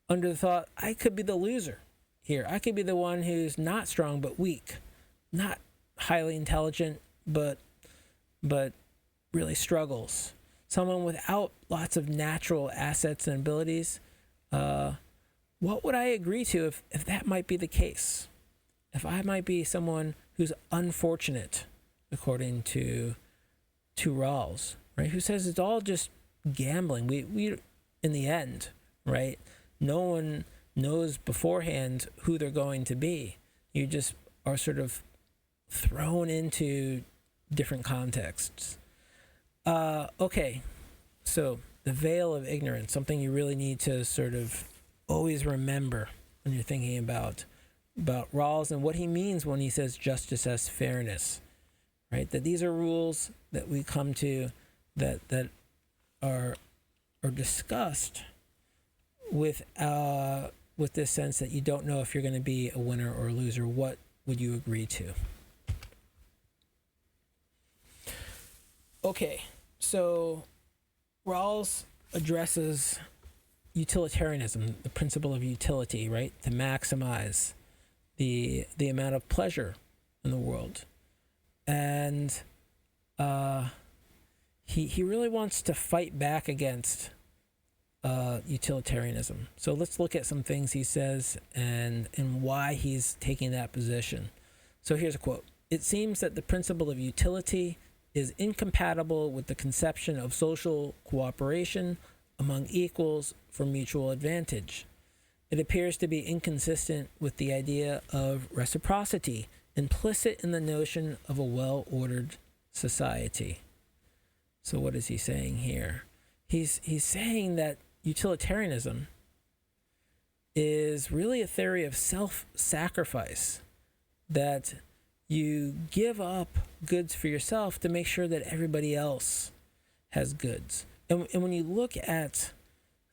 under the thought, I could be the loser here. I could be the one who's not strong but weak, not highly intelligent but really struggles. Someone without lots of natural assets and abilities. What would I agree to if that might be the case? If I might be someone who's unfortunate, according to Rawls, right? Who says it's all just gambling. We in the end, right? No one knows beforehand who they're going to be. You just are sort of thrown into different contexts. Okay, so the veil of ignorance, something you really need to sort of always remember when you're thinking about Rawls and what he means when he says justice as fairness, right? That these are rules that we come to that are discussed with this sense that you don't know if you're going to be a winner or a loser. What would you agree to? Okay, so Rawls addresses utilitarianism, the principle of utility, right? To maximize the amount of pleasure in the world. And he really wants to fight back against utilitarianism. So let's look at some things he says and why he's taking that position. So here's a quote. It seems that the principle of utility is incompatible with the conception of social cooperation among equals for mutual advantage. It appears to be inconsistent with the idea of reciprocity implicit in the notion of a well-ordered society. So what is he saying here? He's saying that utilitarianism is really a theory of self-sacrifice, that you give up goods for yourself to make sure that everybody else has goods. And when you look at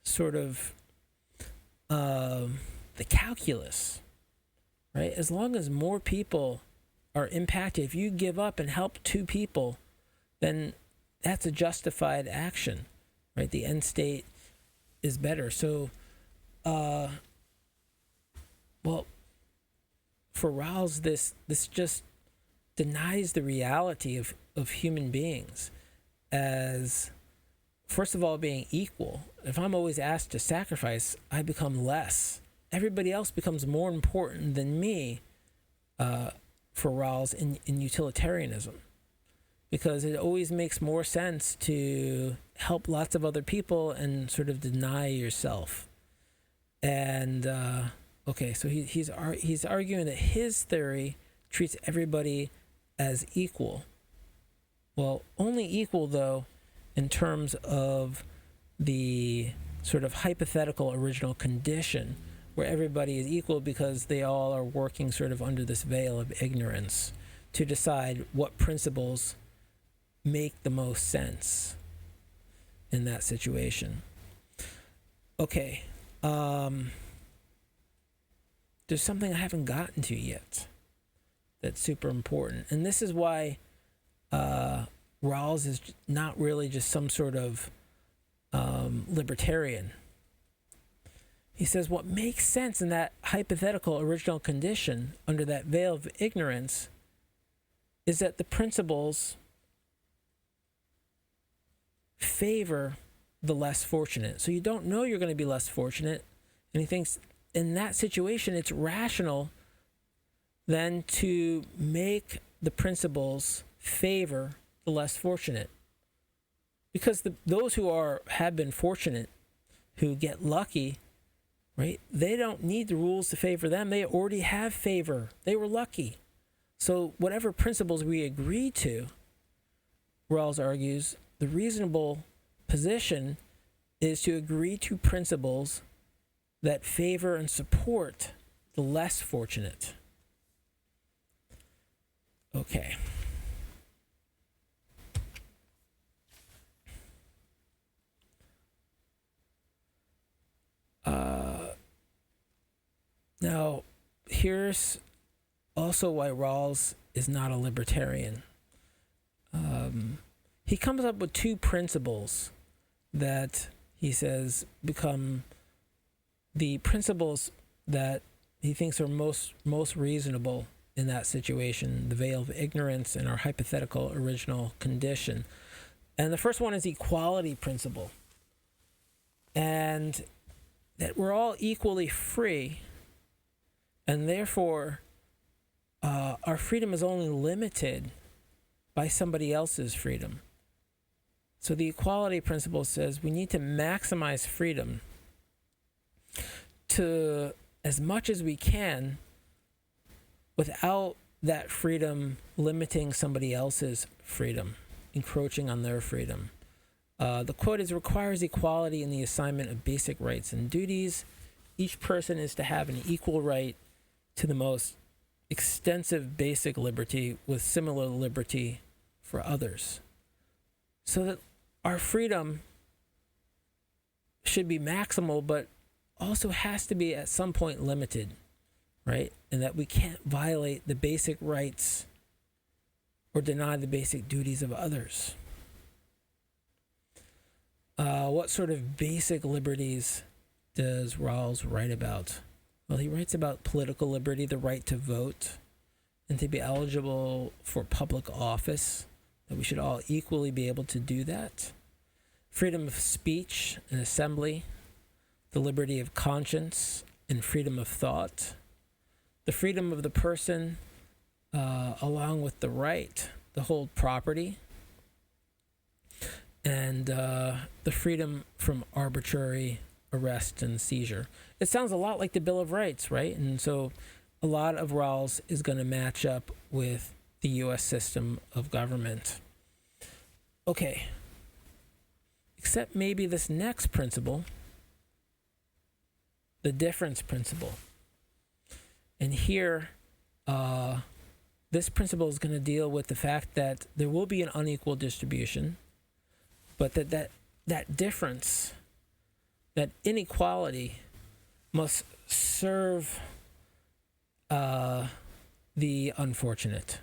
sort of the calculus right? As long as more people are impacted, if you give up and help 2 people, then that's a justified action, right? The end state is better. So, well, for Rawls, this just denies the reality of human beings as, first of all, being equal. If I'm always asked to sacrifice, I become less. Everybody else becomes more important than me, for Rawls in utilitarianism, because it always makes more sense to help lots of other people and sort of deny yourself. And okay, so he's arguing that his theory treats everybody as equal. Well, only equal, though, in terms of the sort of hypothetical original condition, where everybody is equal because they all are working sort of under this veil of ignorance to decide what principles make the most sense in that situation. Okay, there's something I haven't gotten to yet that's super important. And this is why Rawls is not really just some sort of libertarian. He says what makes sense in that hypothetical original condition under that veil of ignorance is that the principles favor the less fortunate. So you don't know you're going to be less fortunate. And he thinks in that situation, it's rational then to make the principles favor the less fortunate. Because those who have been fortunate, who get lucky, right? They don't need the rules to favor them. They already have favor. They were lucky. So whatever principles we agree to, Rawls argues, the reasonable position is to agree to principles that favor and support the less fortunate. Okay. Now, here's also why Rawls is not a libertarian. He comes up with 2 principles that he says become the principles that he thinks are most reasonable in that situation, the veil of ignorance and our hypothetical original condition. And the first one is equality principle. And that we're all equally free, and therefore our freedom is only limited by somebody else's freedom. So the equality principle says we need to maximize freedom to as much as we can without that freedom limiting somebody else's freedom, encroaching on their freedom. The quote is, requires equality in the assignment of basic rights and duties. Each person is to have an equal right to the most extensive basic liberty with similar liberty for others. So that our freedom should be maximal, but also has to be at some point limited, right? And that we can't violate the basic rights or deny the basic duties of others. What sort of basic liberties does Rawls write about? Well, he writes about political liberty, the right to vote, and to be eligible for public office, that we should all equally be able to do that. Freedom of speech and assembly, the liberty of conscience and freedom of thought, the freedom of the person, along with the right to hold property, and the freedom from arbitrary arrest and seizure. It sounds a lot like the Bill of Rights, right? And so a lot of Rawls is going to match up with the U.S. system of government. Okay. Except maybe this next principle, the difference principle. And here, this principle is going to deal with the fact that there will be an unequal distribution, but that difference, that inequality, must serve the unfortunate.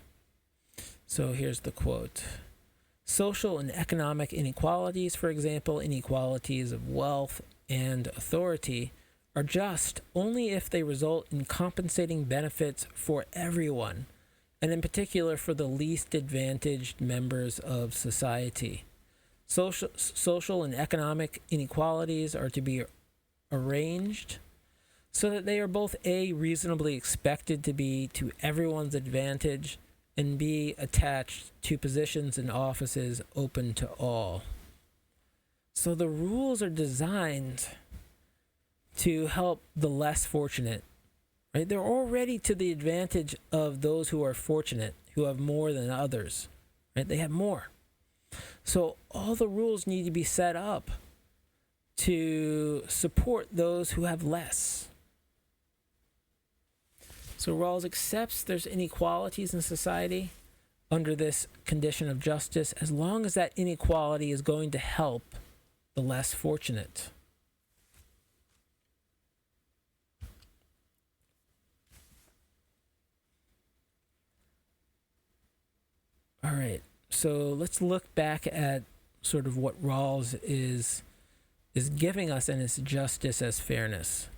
So here's the quote. Social and economic inequalities, for example, inequalities of wealth and authority, are just only if they result in compensating benefits for everyone, and in particular for the least advantaged members of society. Social and economic inequalities are to be arranged so that they are both A, reasonably expected to be to everyone's advantage, and B, attached to positions and offices open to all. So the rules are designed to help the less fortunate, right? They're already to the advantage of those who are fortunate, who have more than others, right? They have more. So all the rules need to be set up to support those who have less. So Rawls accepts there's inequalities in society under this condition of justice as long as that inequality is going to help the less fortunate. All right, so let's look back at sort of what Rawls is giving us in his justice as fairness.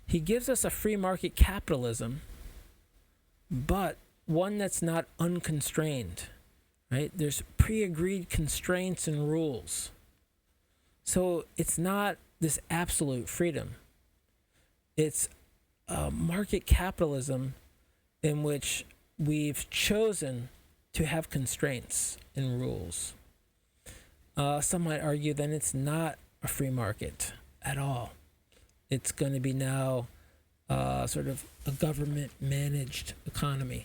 He gives us a free market capitalism, but one that's not unconstrained, right? There's pre-agreed constraints and rules. So it's not this absolute freedom. It's a market capitalism in which we've chosen to have constraints and rules. Some might argue then it's not a free market at all. It's going to be now sort of a government-managed economy.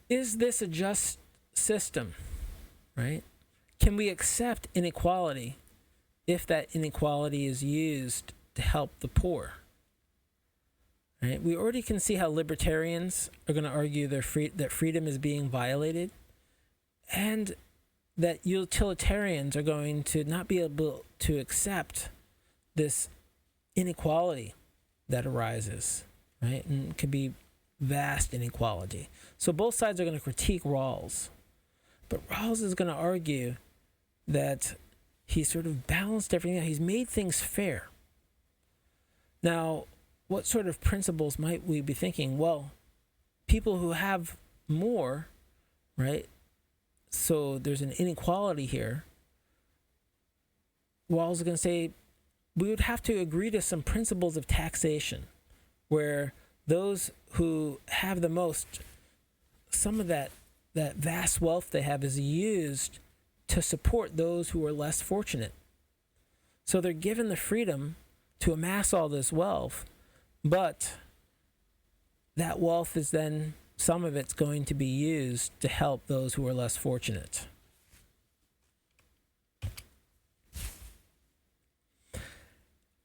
Is this a just system, right? Can we accept inequality if that inequality is used to help the poor? Right? We already can see how libertarians are going to argue that freedom is being violated, and that utilitarians are going to not be able to accept this inequality that arises, right? And it could be vast inequality. So both sides are going to critique Rawls. But Rawls is going to argue that he sort of balanced everything out. He's made things fair. Now, what sort of principles might we be thinking? Well, people who have more, right? So there's an inequality here. Rawls is going to say we would have to agree to some principles of taxation where those who have the most, some of that vast wealth they have is used to support those who are less fortunate. So they're given the freedom to amass all this wealth, but that wealth is then, some of it's going to be used to help those who are less fortunate.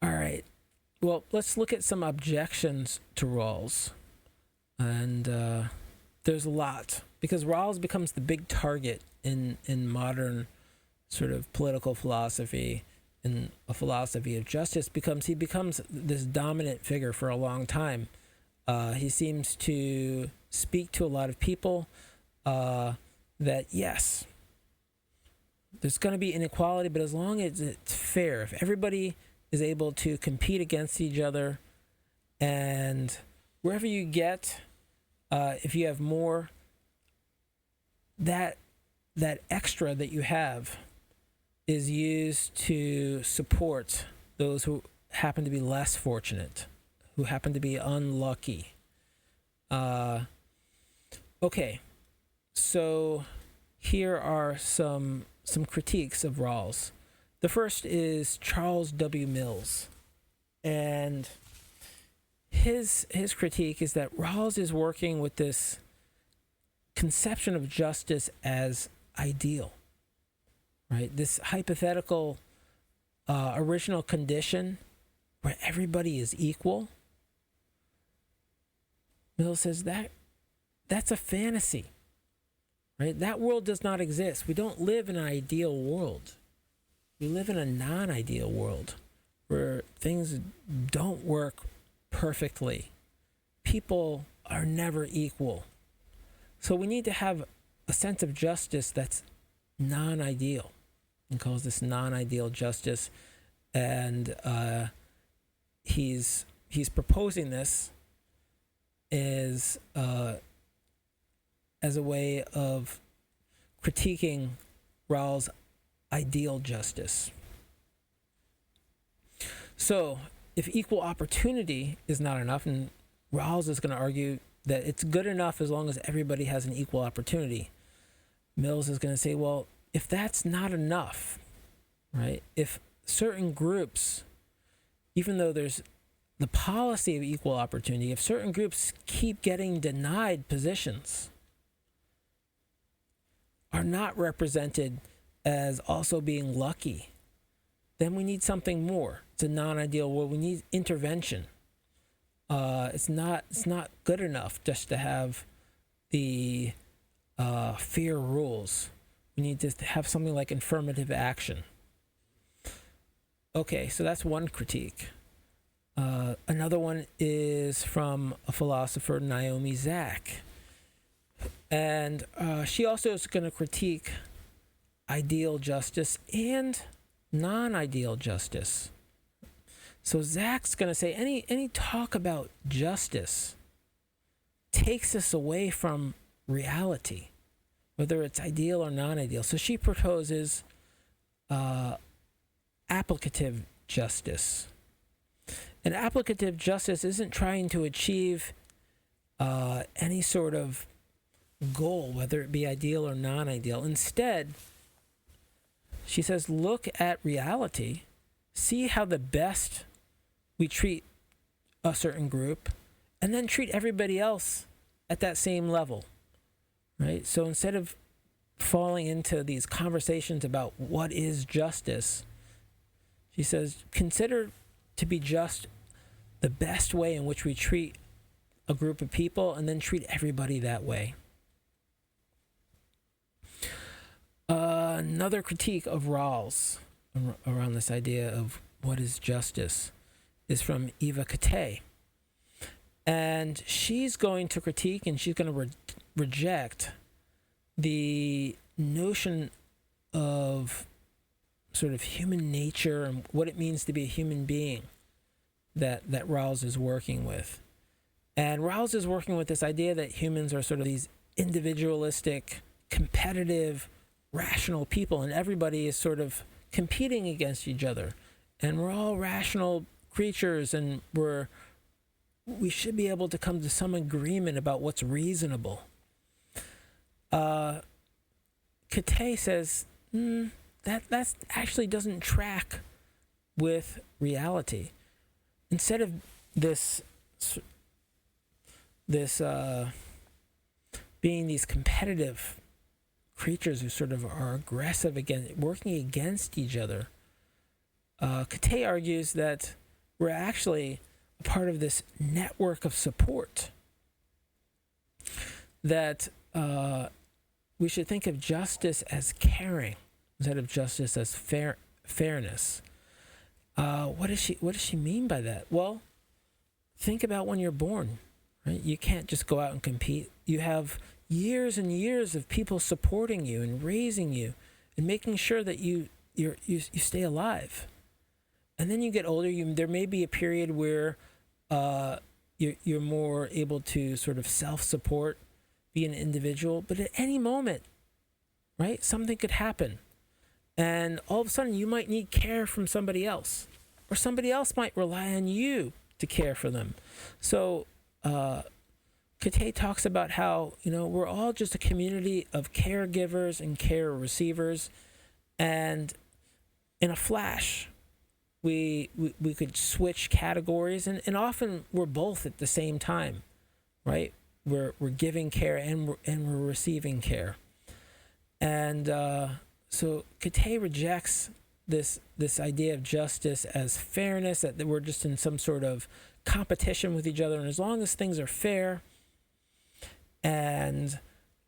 All right. Well, let's look at some objections to Rawls. And there's a lot, because Rawls becomes the big target in modern sort of political philosophy, in a philosophy of justice. He becomes this dominant figure for a long time. He seems to speak to a lot of people that, yes, there's going to be inequality, but as long as it's fair, if everybody is able to compete against each other, and wherever you get, if you have more, that extra that you have is used to support those who happen to be less fortunate, who happen to be unlucky. Okay, so here are some critiques of Rawls. The first is Charles W. Mills, and his critique is that Rawls is working with this conception of justice as ideal, right? This hypothetical original condition where everybody is equal. Mills says that's a fantasy, right? That world does not exist. We don't live in an ideal world. We live in a non-ideal world where things don't work perfectly people are never equal. So we need to have a sense of justice that's non-ideal. He calls this non-ideal justice, and he's proposing this as a way of critiquing Rawls' ideal justice. So, if equal opportunity is not enough, and Rawls is going to argue that it's good enough as long as everybody has an equal opportunity, Mills is going to say, well, if that's not enough, right? If certain groups, even though there's the policy of equal opportunity, if certain groups keep getting denied positions, are not represented as also being lucky, then we need something more. It's a non-ideal world. We need intervention. It's not good enough just to have the fair rules. We need to have something like affirmative action. Okay, so that's one critique. Another one is from a philosopher, Naomi Zak. And she also is going to critique ideal justice and non-ideal justice. So Zak's going to say any talk about justice takes us away from reality, whether it's ideal or non-ideal. So she proposes applicative justice. And applicative justice isn't trying to achieve any sort of goal, whether it be ideal or non-ideal. Instead, she says, look at reality, see how the best we treat a certain group, and then treat everybody else at that same level, right? So instead of falling into these conversations about what is justice, she says, consider to be just the best way in which we treat a group of people, and then treat everybody that way. Another critique of Rawls around this idea of what is justice is from Eva Kate. And she's going to critique and she's going to reject the notion of sort of human nature and what it means to be a human being that Rawls is working with. And Rawls is working with this idea that humans are sort of these individualistic, competitive, rational people, and everybody is sort of competing against each other. And we're all rational creatures, and we should be able to come to some agreement about what's reasonable. Kate says that actually doesn't track with reality. Instead of this being these competitive creatures who sort of are aggressive working against each other, Kate argues that we're actually a part of this network of support, that we should think of justice as caring instead of justice as fairness. What does she mean by that? Well, think about when you're born, right? You can't just go out and compete. You have years and years of people supporting you and raising you and making sure that you stay alive. And then you get older. There may be a period where you're more able to sort of self-support, be an individual. But at any moment, right, something could happen. And all of a sudden, you might need care from somebody else. Or somebody else might rely on you to care for them. So Kate talks about how, we're all just a community of caregivers and care receivers. And in a flash, we could switch categories. And often we're both at the same time, right? We're giving care and we're receiving care. And so Kate rejects this idea of justice as fairness, that we're just in some sort of competition with each other. And as long as things are fair and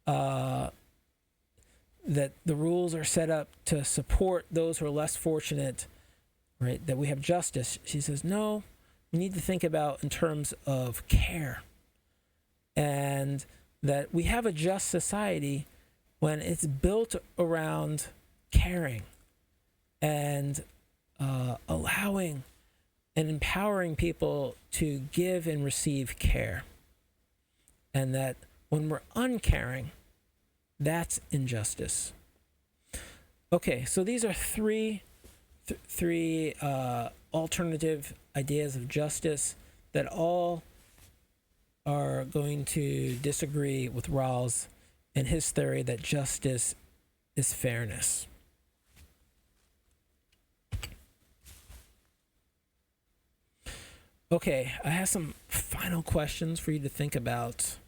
that the rules are set up to support those who are less fortunate, right, that we have justice, she says, no, we need to think about in terms of care and that we have a just society when it's built around caring and allowing and empowering people to give and receive care. And that when we're uncaring, that's injustice. Okay, so these are three alternative ideas of justice that all are going to disagree with Rawls and his theory that justice is fairness. Okay, I have some final questions for you to think about.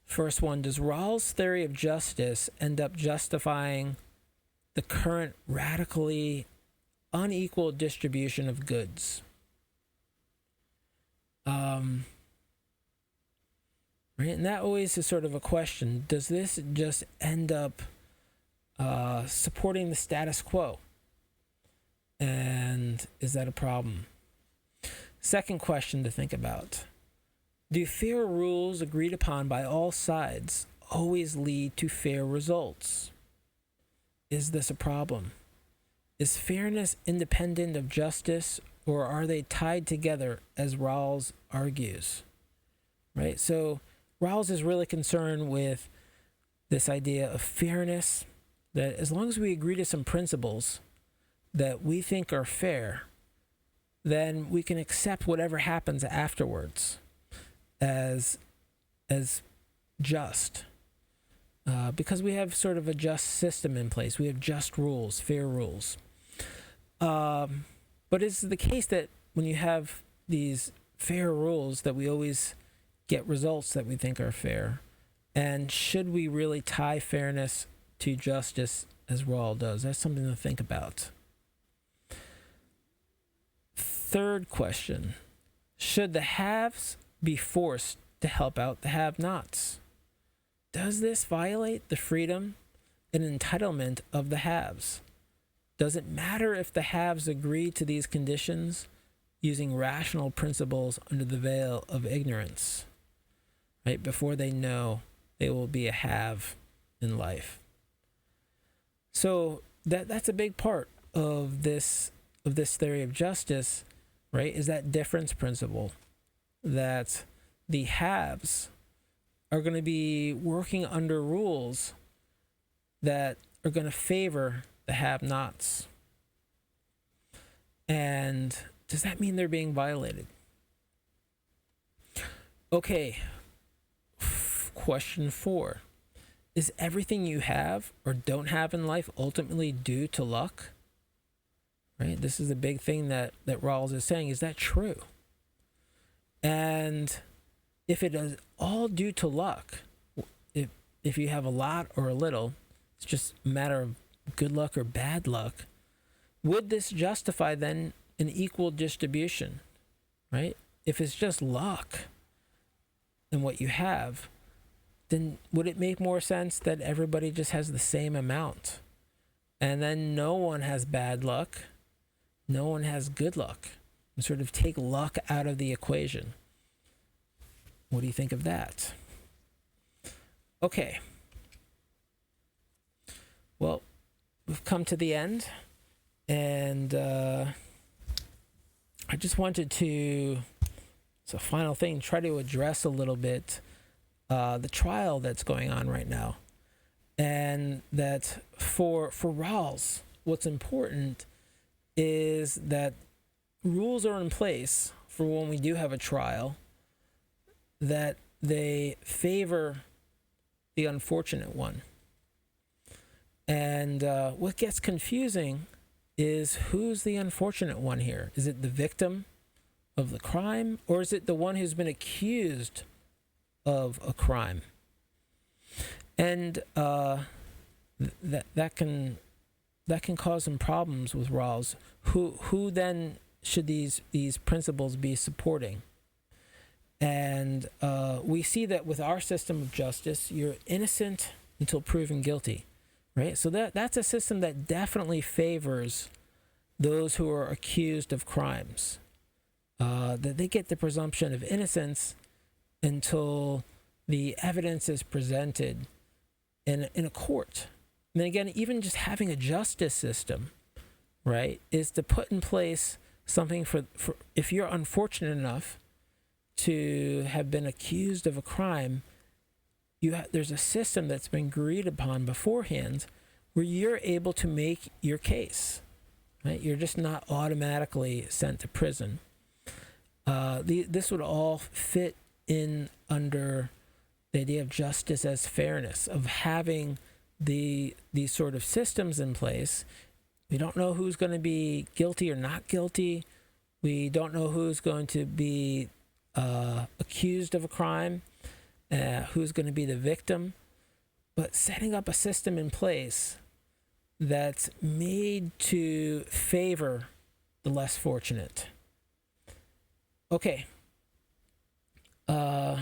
First one, does Rawls' theory of justice end up justifying the current radically unequal distribution of goods? Right, and that always is sort of a question. Does this just end up supporting the status quo? And is that a problem? Second question to think about. Do fair rules agreed upon by all sides always lead to fair results? Is this a problem? Is fairness independent of justice, or are they tied together, as Rawls argues? Right? So Rawls is really concerned with this idea of fairness, that as long as we agree to some principles that we think are fair, then we can accept whatever happens afterwards as just. Because we have sort of a just system in place. We have just rules, fair rules. But it's the case that when you have these fair rules that we always get results that we think are fair. And should we really tie fairness to justice as Rawls does? That's something to think about. Third question, should the haves be forced to help out the have-nots? Does this violate the freedom and entitlement of the haves? Does it matter if the haves agree to these conditions using rational principles under the veil of ignorance, right, before they know they will be a have in life? So that's a big part of this theory of justice, right, is that difference principle, that the haves are going to be working under rules that are going to favor the have-nots. And does that mean they're being violated? Okay, question 4. Is everything you have or don't have in life ultimately due to luck? Right? This is a big thing that Rawls is saying. Is that true? And if it is all due to luck, if you have a lot or a little, it's just a matter of good luck or bad luck, would this justify then an equal distribution, right? If it's just luck in what you have, then would it make more sense that everybody just has the same amount? And then no one has bad luck, no one has good luck, and sort of take luck out of the equation. What do you think of that? Okay. Well, we've come to the end, and I just wanted to, it's a final thing, try to address a little bit the trial that's going on right now. And that for Rawls, what's important is that rules are in place for when we do have a trial, that they favor the unfortunate one. And what gets confusing is who's the unfortunate one here? Is it the victim of the crime, or is it the one who's been accused of a crime? And that can cause some problems with Rawls. Who then should these principles be supporting? And we see that with our system of justice, you're innocent until proven guilty, right? So that's a system that definitely favors those who are accused of crimes. That they get the presumption of innocence, until the evidence is presented in a court. And then again, even just having a justice system, right, is to put in place something for if you're unfortunate enough to have been accused of a crime, there's a system that's been agreed upon beforehand where you're able to make your case, right? You're just not automatically sent to prison. This would all fit in under the idea of justice as fairness, of having these sort of systems in place. We don't know who's going to be guilty or not guilty. We don't know who's going to be accused of a crime, who's going to be the victim. But setting up a system in place that's made to favor the less fortunate. Okay. Well,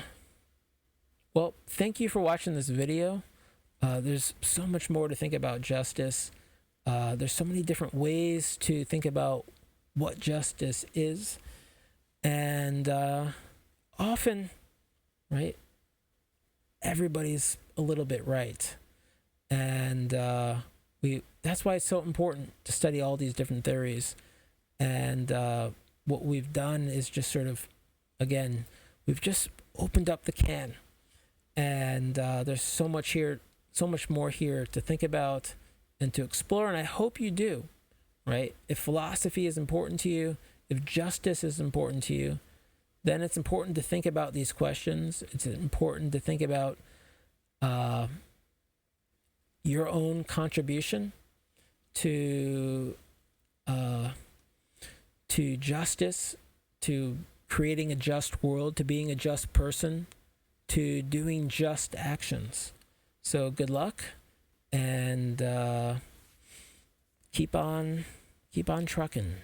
thank you for watching this video. There's so much more to think about justice. There's so many different ways to think about what justice is. And often, right, everybody's a little bit right. And that's why it's so important to study all these different theories. And what we've done is just sort of, again, we've just opened up the can. And there's so much more here to think about and to explore, and I hope you do, right? If philosophy is important to you, if justice is important to you, then it's important to think about these questions. It's important to think about your own contribution to justice, to creating a just world, to being a just person, to doing just actions. So good luck, and keep on trucking.